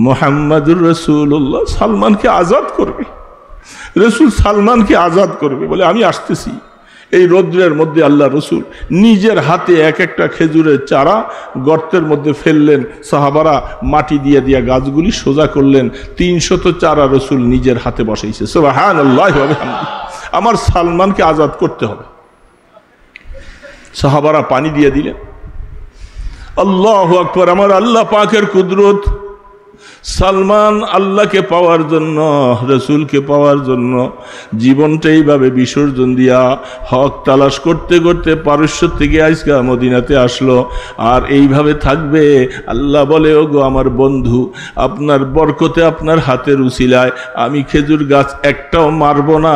Speaker 1: মুহাম্মাদুর রাসূলুল্লাহ সালমানকে আজাদ করবে। রসুল সালমানকে আজাদ করবে বলে আমি আসতেছি। এই রৌদ্রের মধ্যে আল্লাহ রসুল নিজের হাতে এক একটা খেজুরের চারা গর্তের মধ্যে ফেললেন। সাহাবারা মাটি দিয়ে দিয়া গাছগুলি সোজা করলেন। 300 চারা রসুল নিজের হাতে বসাইছে। সুবহানাল্লাহ ওয়া বিহামদিহি। আমার সালমানকে আজাদ করতে হবে। সাহাবারা পানি দিয়ে দিলেন। আল্লাহু আকবার। আমার আল্লাহ পাকের কুদরত। সালমান আল্লাহকে পাওয়ার জন্য, রসুলকে পাওয়ার জন্য জীবনটা এইভাবে বিসর্জন দিয়া হক তালাশ করতে করতে পারস্য থেকে আজকে মদিনাতে আসলো। আর এইভাবে থাকবে। আল্লাহ বলে, ওগো আমার বন্ধু, আপনার বরকতে, আপনার হাতের উসিলায় আমি খেজুর গাছ একটাও মারব না,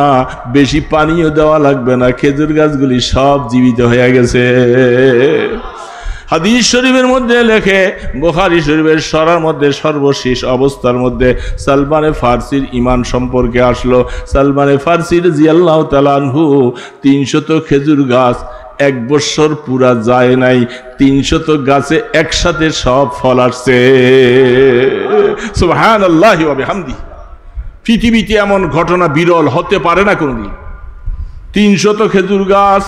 Speaker 1: বেশি পানিও দেওয়া লাগবে না, খেজুর গাছগুলি সব জীবিত হয়ে গেছে। হাদিস শরীফের মধ্যে লেখে, বুখারী শরীফের সরার মধ্যে সর্বশেষ অবস্থার মধ্যে সালমানে ফার্সির ঈমান সম্পর্কে আসলো। সালমানে ফার্সি রাদিয়াল্লাহু তাআলা আনহু 300 খেজুর গাছ 1 বছর পুরা যায় নাই, 300 গাছে একসাথে সব ফল আসছে। সুবহানাল্লাহি ওয়া বিহামদিহি। পৃথিবীতে এমন ঘটনা বিরল, হতে পারে না কোনোদিন। 300 খেজুর গাছ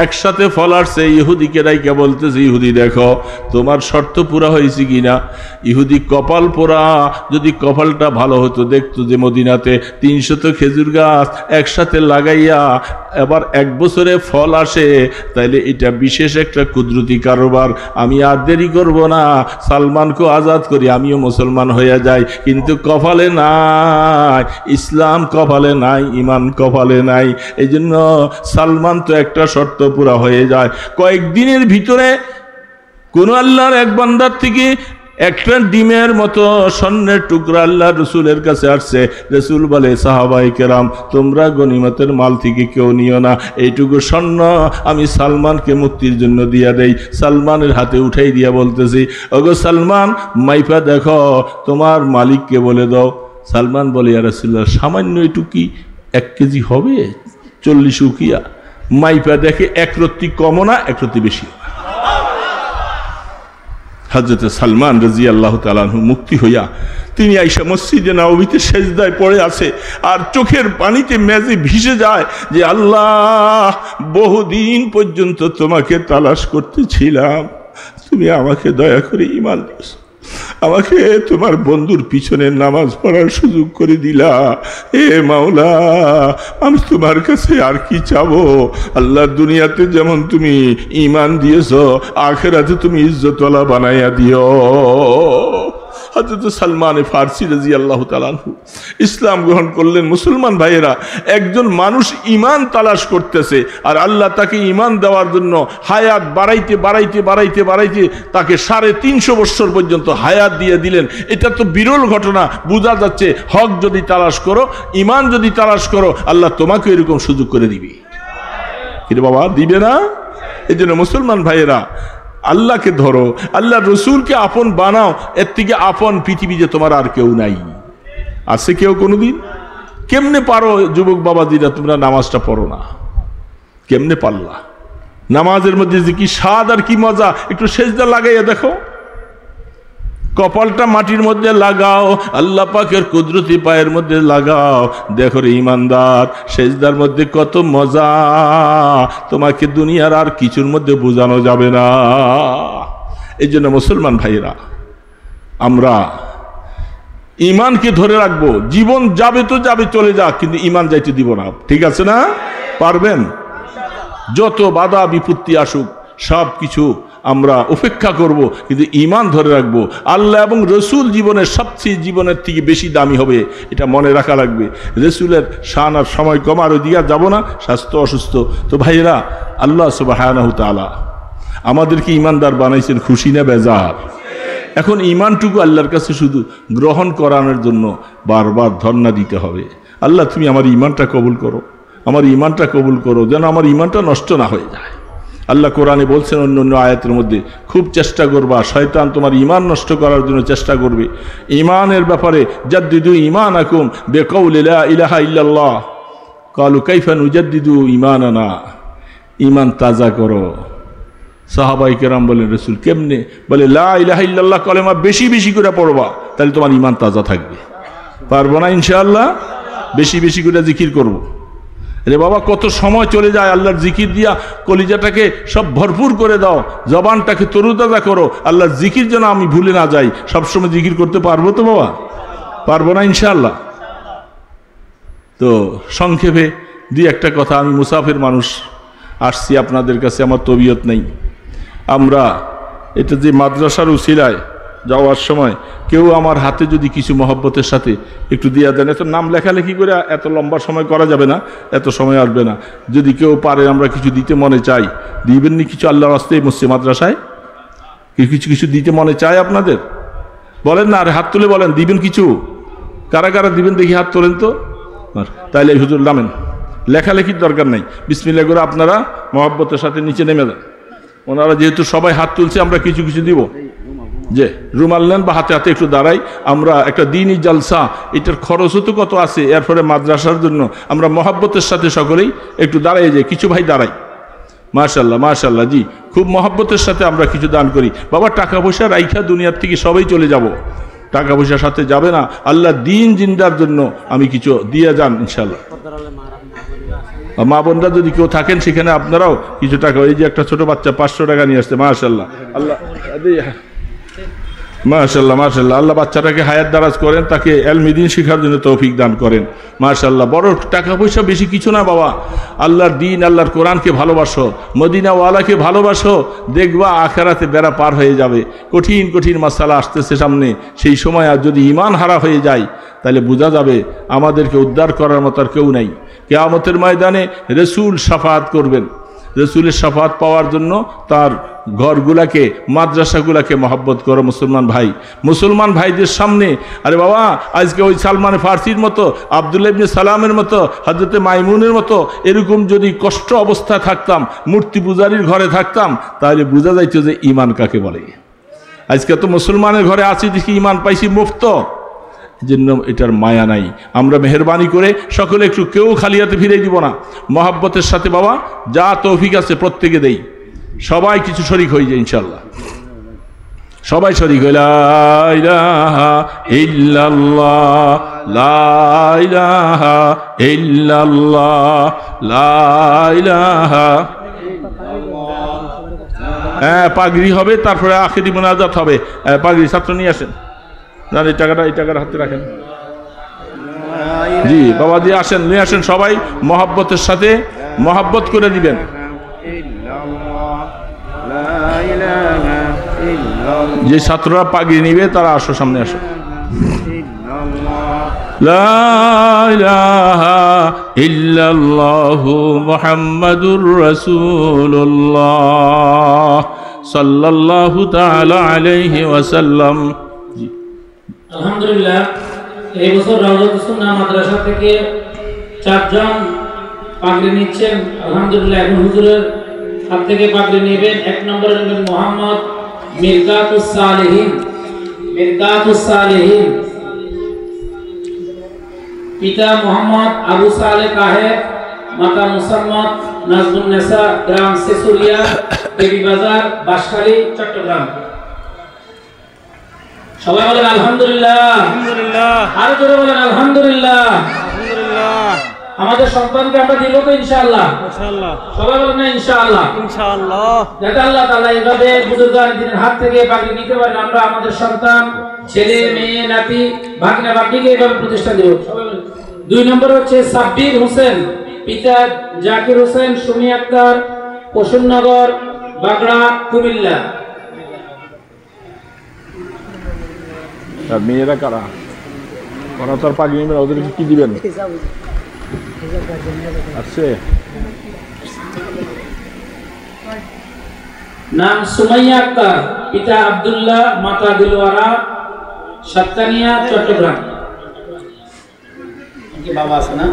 Speaker 1: একসাথে ফল আসছে। ইহুদিকে রাইকা বলতেছে, ইহুদি দেখো তোমার শর্ত পুরা হয়েছে কিনা। ইহুদি কপাল পোড়া, যদি কপালটা ভালো হতো দেখতো যে মদিনাতে 300 খেজুর গাছ একসাথে লাগাইয়া এবার 1 বছরে ফল আসে, তাইলে এটা বিশেষ একটা কুদরতি কারবার। আমি আর দেরি করব না, সালমানকেও আজাদ করি, আমিও মুসলমান হয়ে যাই। কিন্তু কপালে নাই, ইসলাম কপালে নাই, ঈমান কপালে নাই। এই জন্য সালমান তো একটা শর্ত পুরা হয়ে যায়। কয়েকদিনের ভিতরে কোন আল্লাহর এক বান্দার থেকে একটা ডিমের মতো স্বর্ণের টুকরা আল্লাহ রসুলের কাছে আসছে। রসুল বলে, সাহাবায়ে কেরাম তোমরা গনিমতের মাল থেকে কেউ নিও না, এইটুকু স্বর্ণ আমি সালমানকে মুক্তির জন্য দিয়া দেই। সালমানের হাতে উঠাই দিয়া বলতেছি, ওগো সালমান মাইফা দেখো তোমার মালিককে বলে দাও। সালমান বলে, ইয়া রাসূলুল্লাহ সামান্য এটুকি 1 কেজি হবে? 40 উকিয়া। মাইপা দেখে 1 রত্তি কমও না, 1 রত্তি বেশি। হযরতে সালমান রাদিয়াল্লাহু তাআলা আনহু মুক্তি হইয়া তিনি আইসা মসজিদে নববীতে সেজদায় পড়ে আছে, আর চোখের পানিতে মেজে ভিসে যায় যে আল্লাহ, বহুদিন পর্যন্ত তোমাকে তালাশ করতেছিলাম, তুমি আমাকে দয়া করে ঈমান দিয়েছো, আমাকে তোমার বন্ধুর পিছনে নামাজ পড়ার সুযোগ করে দিলা। এ মাওলা, আমি তোমার কাছে আর কি চাবো? আল্লাহ, দুনিয়াতে যেমন তুমি ঈমান দিয়েছো, আখিরাতে তুমি ইজ্জতওয়ালা বানাইয়া দিও। হযরত সালমান ফারসি রাদিয়াল্লাহু তাআলা আনহু ইসলাম গ্রহণ করলেন। মুসলমান ভাইয়েরা, একজন মানুষ ঈমান তালাশ করতেছে, আর আল্লাহ তাকে ঈমান দেওয়ার জন্য হায়াত বাড়াইতে বাড়াইতে বাড়াইতে বাড়াইতে তাকে 350 বছর পর্যন্ত হায়াত দিয়ে দিলেন। এটা তো বিরল ঘটনা। বোঝা যাচ্ছে হক যদি তালাশ করো, ঈমান যদি তালাশ করো, আল্লাহ তোমাকে এরকম সুযোগ করে দিবে। কিন্তু বাবা, দিবে না? এই জন্য মুসলমান ভাইয়েরা, আল্লাহকে ধরো, আল্লাহ রসুলকে আপন বানাও। এর থেকে আপন পৃথিবীতে তোমার আর কেউ নাই। আছে কেউ কোনোদিন? কেমনে পারো যুবক বাবাজিরা তোমরা নামাজটা পড়ো না? কেমনে পারলা? নামাজের মধ্যে যে কি স্বাদ আর কি মজা, একটু সেজদা লাগাইয়া দেখো, কপালটা মাটির মধ্যে লাগাও, আল্লাহ পাকের কুদরতি পায়ের মধ্যে লাগাও, দেখো রে ইমানদার, সেজদার মধ্যে কত মজা, তোমাকে দুনিয়ার আর কিছুর মধ্যে বোঝানো যাবে না। এই জন্য মুসলমান ভাইরা, আমরা ঈমানকে ধরে রাখবো। জীবন যাবে তো যাবে, চলে যাক, কিন্তু ঈমান যাইতে দিব না। ঠিক আছে না? পারবেন? যত বাধা বিপত্তি আসুক সব কিছু আমরা উপেক্ষা করব, কিন্তু ঈমান ধরে রাখবো। আল্লাহ এবং রসুল জীবনের সবচেয়ে, জীবনের থেকে বেশি দামি হবে, এটা মনে রাখা লাগবে। রসুলের শান আর সময় কমার ওদিকে যাব না, স্বাস্থ্য অসুস্থ। তো ভাইয়েরা, আল্লাহ সুবহানাহু তাআলা আমাদেরকে ঈমানদার বানাইছেন, খুশি না বেজার? এখন ঈমানটুকু আল্লাহর কাছে শুধু গ্রহণ করানোর জন্য বারবার ধর্ণা দিতে হবে। আল্লাহ, তুমি আমার ঈমানটা কবুল করো, আমার ঈমানটা কবুল করো, যেন আমার ঈমানটা নষ্ট না হয়ে যায়। আল্লাহ কোরআনে বলছেন অন্য অন্য আয়াতের মধ্যে, খুব চেষ্টা করবা, শয়তান তোমার ঈমান নষ্ট করার জন্য চেষ্টা করবে। ঈমানের ব্যাপারে জাদ্দিদু ঈমানাকুম বিকাউলি লা ইলাহা ইল্লাল্লাহ, কালু কাইফা নুজাদ্দিদু ঈমানানা, ঈমান তাজা করো। সাহাবায়ে কেরাম বলেন রাসূল কেমনে? বলে লা ইলাহা ইল্লাল্লাহ কলেমা বেশি বেশি করে পড়বা, তাহলে তোমার ঈমান তাজা থাকবে। পারবো না ইনশাআল্লাহ? বেশি বেশি করে জিকির করব। রে বাবা, কত সময় চলে যায় আল্লাহর জিকির দিয়া, কলিজাটাকে সব ভরপুর করে দাও, জবানটাকে তরুতাজা করো, আল্লাহর জিকির যেন আমি ভুলে না যাই। সবসময় জিকির করতে পারবো তো বাবা? পারবো না ইনশাআল্লাহ? তো সংক্ষেপে দুই একটা কথা, আমি মুসাফির মানুষ, আসছি আপনাদের কাছে, আমার তবিয়ত নেই। আমরা এটা যে মাদ্রাসার উসিলায় যাওয়ার সময় কেউ আমার হাতে যদি কিছু মহব্বতের সাথে একটু দিয়া দেন, এত নাম লেখালেখি করে এত লম্বা সময় করা যাবে না, এত সময় আসবে না। যদি কেউ পারে আমরা কিছু দিতে মনে চাই, দিবেননি কিছু আল্লাহর রাস্তায় মসজিদ মাদ্রাসায়? কিছু কিছু দিতে মনে চায় আপনাদের? বলেন না, আরে হাত তুলে বলেন দিবেন কিছু। কারা কারা দিবেন দেখি হাত তোলেন তো। তাইলে হুজুর নামেন, লেখালেখির দরকার নেই, বিসমিল্লাহ করে আপনারা মহব্বতের সাথে নিচে নেমে যান। ওনারা যেহেতু সবাই হাত তুলছে, আমরা কিছু কিছু দিব। যে রুমাল নেন বা হাতে হাতে একটু দাঁড়াই। আমরা একটা দিনই জালসা, এটার খরচও তো কত আছে, এরপরে মাদ্রাসার জন্য আমরা মহব্বতের সাথে সকলেই একটু দাঁড়াই যাই, কিছু ভাই দাঁড়াই। মাশাল্লাহ মাশাল্লাহ, জি খুব মহব্বতের সাথে আমরা কিছু দান করি। বাবা টাকা পয়সা রাইখা দুনিয়ার থেকে সবাই চলে যাব, টাকা পয়সার সাথে যাবে না, আল্লাহ দিন জিন্দার জন্য আমি কিছু দিয়ে যান ইনশাল্লাহ। মা বোনরা যদি কেউ থাকেন সেখানে আপনারাও কিছু টাকা, এই যে একটা ছোট বাচ্চা 500 টাকা নিয়ে আসছে, মাশাল্লাহ আল্লাহ, মাশাল্লাহ মাশাল্লাহ, আল্লাহ বাচ্চাটাকে হায়াত দারাজ করেন, তাকে ইলম দ্বীন শেখার জন্য তৌফিক দান করেন। মাশাল্লাহ, বড় টাকা পয়সা বেশি কিছু না বাবা, আল্লাহর দ্বীন আল্লাহর কোরআনকে ভালোবাসো, মদিনাওয়ালাকে ভালোবাসো, দেখবা আখিরাতে বেড়া পার হয়ে যাবে। কঠিন কঠিন মাসালা আসতেছে সামনে, সেই সময় আর যদি ঈমান হারা হয়ে যায় তাহলে বোঝা যাবে আমাদেরকে উদ্ধার করার মতো আর কেউ নাই। কিয়ামতের ময়দানে রাসূল শাফাআত করবেন, রাসূলের শাফাআত পাওয়ার জন্য তার ঘরগুলাকে, মাদ্রাসাগুলাকে মহব্বত করো মুসলমান ভাই। মুসলমান ভাইদের সামনে, আরে বাবা আজকে ওই সালমান ফার্সির মতো, আব্দুল্লাহ ইবনে সালামের মতো, হযরতে মাইমুনের মতো এরকম যদি কষ্ট অবস্থায় থাকতাম, মূর্তি পূজারীর ঘরে থাকতাম, তাহলে বোঝা যাইত যে ঈমান কাকে বলে। আজকে তো মুসলমানের ঘরে আছি, দেখি ঈমান পাইছি মুফত, জন্য এটার মায়া নাই। আমরা মেহরবানি করে সকলে একটু, কেউ খালি হাতে ফিরে দিব না, মহব্বতের সাথে বাবা যা তৌফিক আছে প্রত্যেকে দেই, সবাই কিছু শরীক হয়ে যায় ইনশাল্লাহ। সবাই শরীক হই, লা ইলাহা ইল্লাল্লাহ, লা ইলাহা ইল্লাল্লাহ, লা ইলাহা। হ্যাঁ পাগড়ি হবে, তারপরে আখিরি মোনাজাত হবে। পাগড়ি ছাত্র নিয়ে আসেন, জান এই টাকাটা হাতে রাখেন। জি বাবা দিয়ে আসেন, নিয়ে আসেন, সবাই মহব্বতের সাথে মহব্বত করে দিবেন। যে ছাত্ররা পাগড়ি নিবে তারা আসো, সামনে আসো। লা ইলাহা ইল্লাল্লাহু মুহাম্মাদুর রাসূলুল্লাহ সাল্লাল্লাহু তাআলা আলাইহি ওয়াসাল্লাম।
Speaker 2: আলহামদুলিল্লাহ, এই বছর রাউজাতুস সুন্নাহ মাদ্রাসা থেকে 4 জন পাগড়ি নিচ্ছেন। আলহামদুলিল্লাহ, এখন হুজুরের হাত থেকে পাগড়ি নেবেন। 1 নম্বরে নেবেন মোহাম্মদ মিরকাতুস সালিহিন, মিরকাতুস সালিহিন, পিতা মোহাম্মদ আবু সালেহ কাহের, মাতা মুসাম্মদ নাজমুন নেসা, গ্রাম সেসুরিয়া, দেবী বাজার, বাঁশখালী, চট্টগ্রাম। সবাই বলেন আলহামদুলিল্লাহ, আলহামদুলিল্লাহ, আরো জোরে বলেন আলহামদুলিল্লাহ, আলহামদুলিল্লাহ। আমাদের সন্তানকে আমরা দিব তো ইনশাআল্লাহ, ইনশাআল্লাহ। সবাই বলেন না ইনশাআল্লাহ, ইনশাআল্লাহ। যাতে আল্লাহ তাআলা এইভাবে বুজুর্গান দিনের হাত থেকে পাগড়ি নিতে পারেন, আমরা আমাদের সন্তান, ছেলে মেয়ে, নাতি, ভাগনা ভাগ্নিকে এইভাবে প্রতিষ্ঠা দেব। সবাই বলেন। 2 নম্বর হচ্ছে সাব্বির হোসেন, পিতা জাকির হোসেন, সুমি আক্তার, পশুনগর, বাগড়া, কুমিল্লা।
Speaker 1: আর মেয়েরা কারা? ওরা তো আর পাগড়ি নেবেন, ওদেরকে কি দিবেন? আছে
Speaker 2: নাম সুমাইয়া আক্তার, পিতা আব্দুল্লাহ, মাতা দিলওয়ারা, সাতকানিয়া, চট্টগ্রাম। কি বাবা আছে না?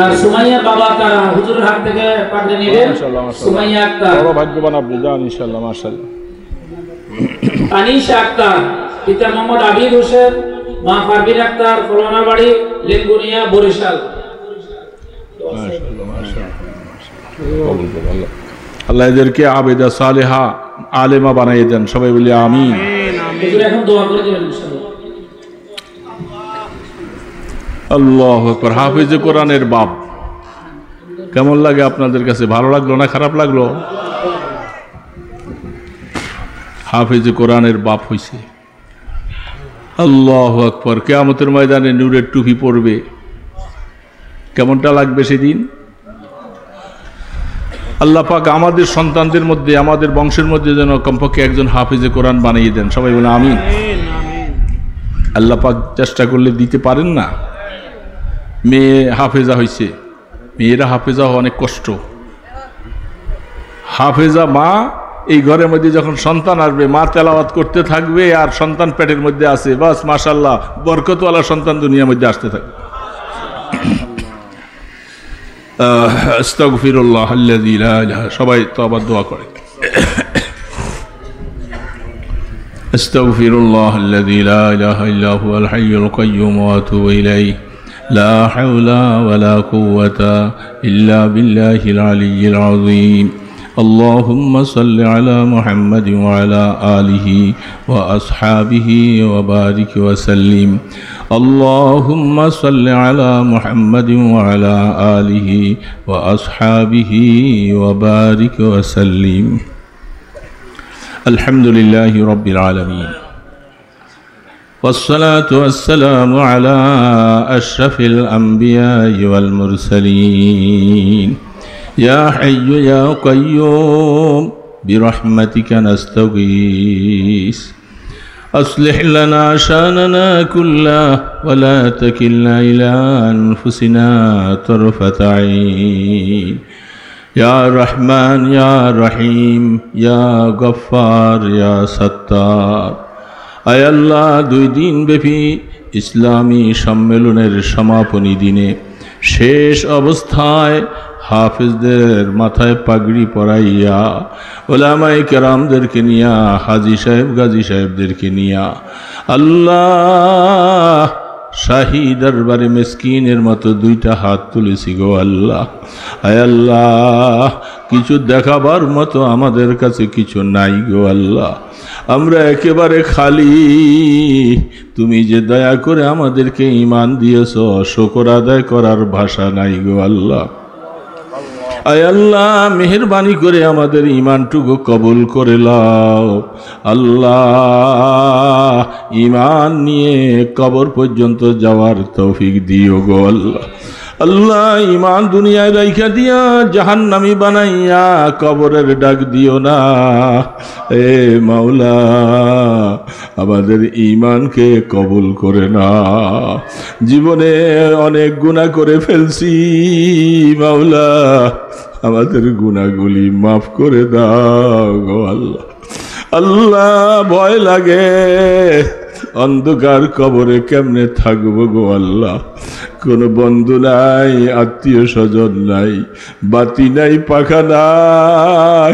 Speaker 2: আর সুমাইয়া বাবা তারা হুজুরের হাত থেকে পাগড়ি নেবেন। সুমাইয়া আক্তার,
Speaker 1: বড় ভাগ্যবান আপনি, যান ইনশাআল্লাহ, মাশাআল্লাহ।
Speaker 2: আনিশা আক্তার, পিতা মোহাম্মদ আবিদ হোসেন, মা পারভিন আক্তার, ফলনাবাড়ি, লেঙ্গুনিয়া, বরিশাল।
Speaker 1: আল্লাহ এদেরকে আবেদা সালেহা আলেমা বানাই দেন, সবাই বলি আমিন।
Speaker 2: এখন দোয়া করে দিবেন ইনশাআল্লাহ।
Speaker 1: আল্লাহু আকবার। হাফেজে কোরআনের বাপ কেমন লাগে আপনাদের কাছে? ভালো লাগলো না খারাপ লাগলো? হাফেজে কোরআনের বাপ হইছে। আল্লাহু আকবার। কিয়ামতের ময়দানে নূরের টুপি পরবে, কেমনটা লাগবে সেদিন? আল্লাহ পাক আমাদের সন্তানদের মধ্যে, আমাদের বংশের মধ্যে যেন কমপক্ষে একজন হাফেজে কোরআন বানিয়ে দেন, সবাই বলে আমিন। আল্লাহ পাক চেষ্টা করলে দিতে পারেন না? মেয়ে হাফেজা হয়েছে, মেয়েরা হাফেজা হওয়া অনেক কষ্ট। হাফেজা মা এই ঘরের মধ্যে যখন সন্তান আসবে, মা তেলাওয়াত করতে থাকবে আর সন্তান পেটের মধ্যে আছে, বাস মাশাআল্লাহ বরকতওয়ালা সন্তান দুনিয়ার মধ্যে আসতে থাকবে। আস্তাগফিরুল্লাহ আল্লাযী লা ইলাহা, সবাই তওবা দোয়া করে। আস্তাগফিরুল্লাহ আল্লাযী লা ইলাহা ইল্লা হুয়াল হাইয়ুল কাইয়্যুম ওয়া আতুবু ইলাইহি লা হাওলা ওয়ালা কুওয়াতা ইল্লা বিল্লাহিল আলিয়্যিল আযীম। اللهم صل على محمد وعلى آله وأصحابه وبارك وسلم. اللهم صل على محمد وعلى آله وأصحابه وبارك وسلم. الحمد لله رب العالمين، والصلاة والسلام على أشرف الأنبياء والمرسلين. يا حي يا قيوم برحمتك نستغيث، أصلح لنا شأننا كله ولا تكلنا إلى أنفسنا طرفة عين. يا رحمن يا رحيم يا غفار يا ستار. আয় আল্লাহ, 2 দিন ব্যাপী ইসলামী সম্মেলনের সমাপনী দিনে শেষ অবস্থায় হাফেজদের মাথায় পাগড়ি পরাইয়া, ওলামায়ে কেরামদেরকে নিয়া, হাজী সাহেব গাজী সাহেবদেরকে নিয়া আল্লাহ শাহী দরবারে মিসকিনের মতো 2টা হাত তুলেছি গো আল্লাহ। আয় আল্লাহ, কিছু দেখাবার মতো আমাদের কাছে কিছু নাই গো আল্লাহ, আমরা একেবারে খালি। তুমি যে দয়া করে আমাদেরকে ঈমান দিয়েছ, শুকর আদায় করার ভাষা নাই গো আল্লাহ। আয় আল্লাহ, মেহেরবানি করে আমাদের ঈমানটুকু কবুল করে লাও আল্লাহ। ঈমান নিয়ে কবর পর্যন্ত যাওয়ার তৌফিক দিও গো আল্লাহ। আল্লাহ, ঈমান দুনিয়ায় রাইখা দিয়া জাহান্নামী বানাইয়া কবরের ডাক দিও না। এ মাওলা, আমাদের ঈমানকে কবুল করে না। জীবনে অনেক গুনাহ করে ফেলছি মাওলা, আমাদের গুনাহগুলি মাফ করে দাও গো আল্লাহ। আল্লাহ, ভয় লাগে অন্ধকার কবরে কেমনে থাকবো গো আল্লাহ। কোনো বন্ধু নাই, আত্মীয় স্বজন নাই, বাতি নাই, পাখা নাই,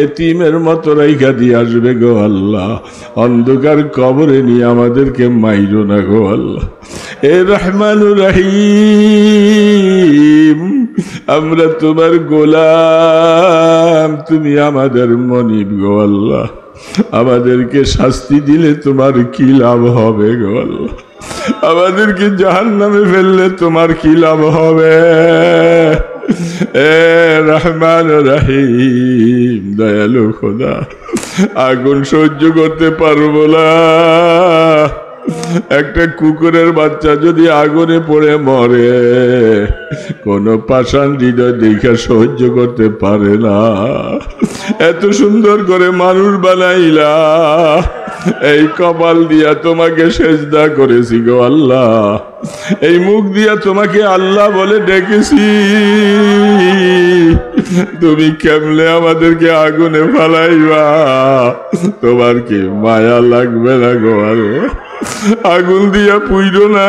Speaker 1: এতিমের মতো রাইখা দিয়ে আসবে গো আল্লাহ। অন্ধকার কবরে নিয়ে আমাদেরকে মাইরো না গো আল্লাহ। এ রহমানুর রহিম, আমরা তোমার গোলাম, তুমি আমাদের মনিব গো আল্লাহ। আমাদেরকে শাস্তি দিলে তোমার কি লাভ হবে গো আল্লাহ? আমাদেরকে জাহান্নামে ফেললে তোমার কি লাভ হবে? এ রহমান রহিম, দয়ালু খোদা, আগুন সহ্য করতে পারবো না। একটা কুকুরের বাচ্চা যদি আগুনে পড়ে মরে, কোনো পাষাণ হৃদয় দেখা সহ্য করতে পারে না। এত সুন্দর করে মানুষ বানাইলা, এই কপাল দিয়া তোমাকে সেজদা করেছি গো আল্লাহ, এই মুখ দিয়া তোমাকে আল্লাহ বলে ডেকেছি। তুমি কেমনে আমাদেরকে আগুনে ফালাইবা? তোমার কি মায়া লাগবে না গো আল্লাহ? আগুন দিয়া পুইরো না।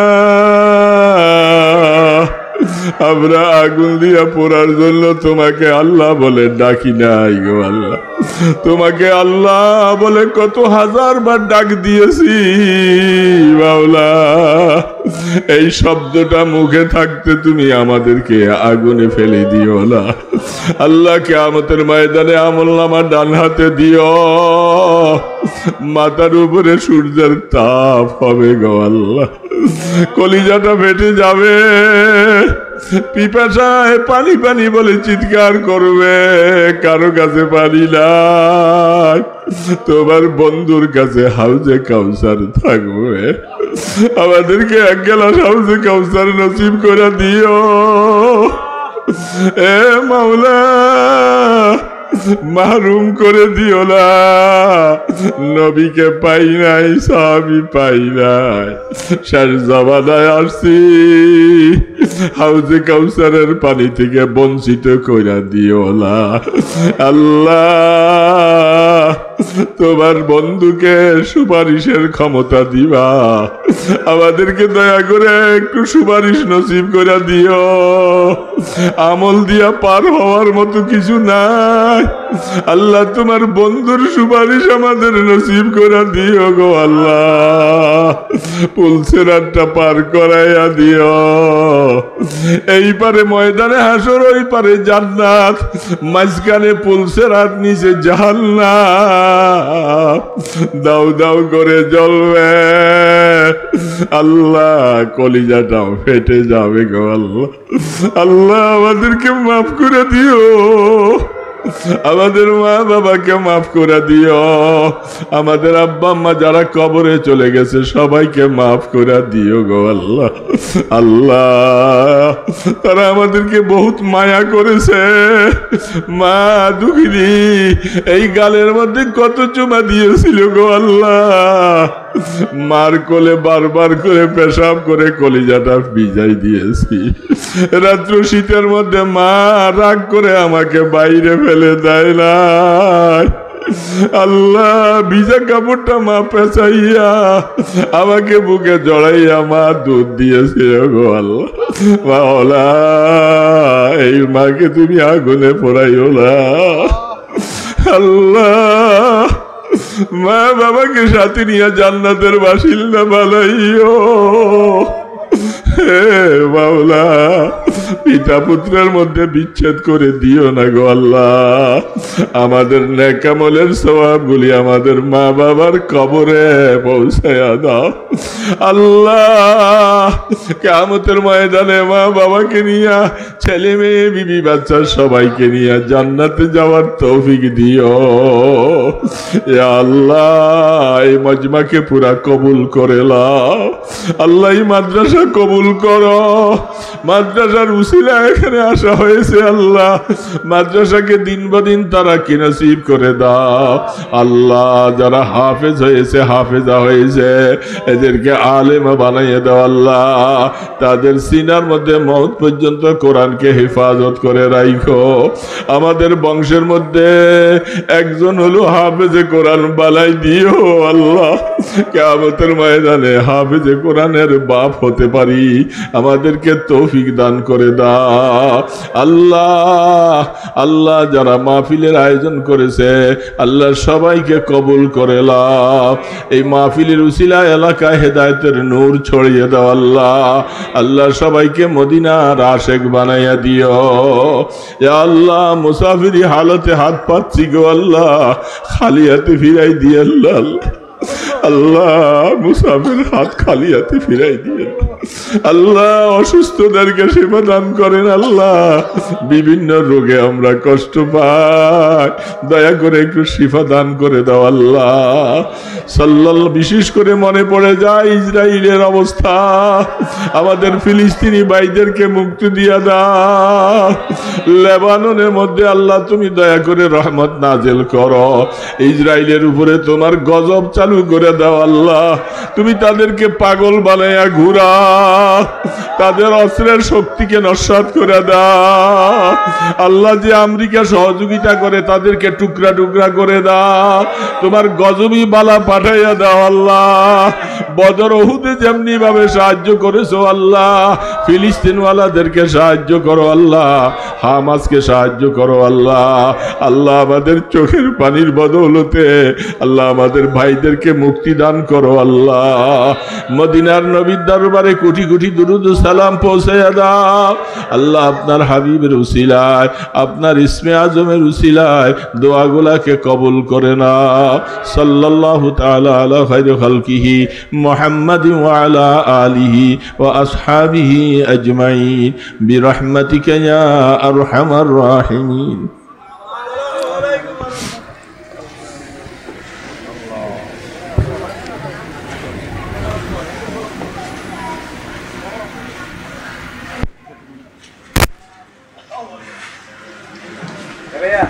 Speaker 1: আমরা আগুন দিয়া পোড়ার জন্য তোমাকে আল্লাহ বলে ডাকি নাই গো আল্লাহ। তোমাকে আল্লাহ বলে কত হাজার বার ডাক দিয়েছি মাওলা। এই শব্দটা মুখে থাকতে তুমি আমাদেরকে আগুনে ফেলে দিও না আল্লাহ। কিয়ামতের ময়দানে আমলনামা ডান হাতে দিও, মাথার উপরে সূর্যের তাপ হবে গো আল্লাহ, কলিজাটা ফেটে যাবে, পিপাসায় পানি পানি বলে চিৎকার করবে, কারো কাছে পানি নাই, তোমার বন্ধুর কাছে হাউজে কাউসার থাকবে। আমাদেরকে এক গ্লাস হাউজে কাউসার নসিব করে দিও এ মাওলা, মাহরুম করে দিও না। নবীকে পাই নাই, সাহাবী পাই নাই, শেষ জমানায় আসছি, হাউজে কাউসারের পানি থেকে বঞ্চিত করে দিও না আল্লাহ। তোমার বন্ধুকে সুপারিশের ক্ষমতা দিবা, আমাদেরকে দয়া করে একটু সুপারিশ নসিব করে দিও। আমল দিয়া পার হওয়ার মতো কিছু নাই আল্লাহ, তোমার বন্ধুর সুপারিশ আমাদের নসিব করে দিও গো আল্লাহ। পুলসেরাতটা পার করাইয়া দিও, এই পারে ময়দানে হাসর, ওই পারে জান্নাত, মাঝখানে পুলসেরাত, নিচে জাহান্নাম, দাও দাও করে জ্বলবে আল্লাহ, কলিজাটাও ফেটে যাবে গো আল্লাহ। আল্লাহ আমাদেরকে মাফ করে দিও, আমাদের মা বাবাকে মাফ করে দিও, আমাদের আব্বা আম্মা যারা কবরে চলে গেছে সবাইকে মাফ করে দিও গো আল্লাহ। আল্লাহ তারা আমাদেরকে বহুত মায়া করেছে, মা দুঃখিনী এই গালের মধ্যে কত চুমা দিয়েছিল গো আল্লাহ, মার কোলে বারবার করে পেশাব করে কলিজাটা ভিজাই দিয়েছি, রাত্র শীতের মধ্যে মা রাগ করে আমাকে বাইরে ফেলে দেয় নাই আল্লাহ, ভিজা কাপড়টা মা পেঁচাইয়া আমাকে বুকে জড়াইয়া মা দুধ দিয়েছে গো আল্লাহ। মাওলা এই মাকে তুমি আগুনে পোড়াইও না আল্লাহ, মা বাবাকে সাথে নিয়ে জান্নাতের বাসিন্দা বানাইও হে মাওলা। পিতা পুত্রের মধ্যে বিচ্ছেদ করে দিও না গো আল্লাহ, আমাদের নেক আমলের সওয়াবগুলি আমাদের মা বাবার কবরে পৌঁছায়া দাও আল্লাহ। কিয়ামতের ময়দানে মা বাবাকে নিয়া, ছেলে মেয়ে বিবি বাচ্চা সবাইকে নিয়া জান্নাতে যাওয়ার তৌফিক দিও ইয়া আল্লাহ। এই মজমাকে পুরা কবুল করে লাও আল্লাহ, এই মাদ্রাসা কবুল করো, মাদ্রাসার উসিলা এখানে আসা হয়েছে আল্লাহ, মাদ্রাসাকে দিন বদিন তারা কি নসিব করে দাও আল্লাহ। যারা হাফেজ হয়েছে, হাফেজা হয়েছে, এদেরকে আলেমা বানাইয়ে দাও আল্লাহ, তাদের সিনার মধ্যে মওত পর্যন্ত কোরআনকে হেফাজত করে রাখো। আমাদের বংশের মধ্যে একজন হলো হাফেজে কোরআন বালাই দিও আল্লাহ, কিয়ামতের ময়দানে হাফেজে কোরআনের বাপ হতে পারি, আমাদেরকে তৌফিক দান করে দাও আল্লাহ। আল্লাহ যারা মাহফিলের আয়োজন করেছে আল্লাহ সবাইকে কবুল করে লাও, এই মাহফিলের উসিলা এলাকায় হেদায়েতের নূর ছড়িয়ে দাও আল্লাহ। আল্লাহ সবাইকে মদিনার আশেক বানাইয়া দিও ইয়া আল্লাহ। মুসাফিরি হালতে হাত পাচ্ছি গো আল্লাহ, খালি হাতে ফিরাই দিয়ে আল্লাহ, আল্লাহ মুসাফির হাত খালি হাতে ফিরাই দিয়ে আল্লাহ। অসুস্থদেরকে সেবা দান করেন আল্লাহ, বিভিন্ন রোগে আমরা কষ্ট পাই, দয়া করে একটু শিফা দান করে দাও আল্লাহ। সাল্লাল্লাহ বিশেষ করে মনে পড়ে যায় ইসরায়েলের অবস্থা, আমাদের ফিলিস্তিনি ভাইদেরকে মুক্তি দিয়া দাও। লেবাননের মধ্যে আল্লাহ তুমি দয়া করে রহমত নাজেল করো, ইসরায়েলের উপরে তোমার গজব চালু করে দাও আল্লাহ। তুমি তাদেরকে পাগল বানাইয়া ঘুরা, তাদের অস্ত্রের শক্তিকে নস্যাৎ করে দাও আল্লাহ। যে আমেরিকা সহযোগিতা করে তাদেরকে টুকরা টুকরা করে দাও, তোমার গজবী বালা পাঠাইয়া দাও আল্লাহ। বদর উহুদে যেমনি ভাবে সাহায্য করেছো আল্লাহ, ফিলিস্তিনওয়ালাদেরকে সাহায্য করো আল্লাহ, হামাসকে সাহায্য করো আল্লাহ। আল্লাহ আমাদের চোখের পানির বদৌলতে আল্লাহ আমাদের ভাইদেরকে মুক্তি মুক্তি দান করো আল্লাহ। মদিনার নবীর দরবারে কোটি কোটি দুরুদ ও সালাম পৌঁছায়া দাও আল্লাহ। আপনার হাবিবের উসিলায়, আপনার ইসমে আজমের উসিলায় দোয়াগুলাকে কবুল করে নাও। সাল্লাল্লাহু তাআলা আলা খায়রি খালকিহি মুহাম্মাদিন ওয়া আলা আলিহি ওয়া আসহাবিহি আজমাইন বিরহমাতিকা ইয়া আরহামার রাহিমিন।
Speaker 3: भैया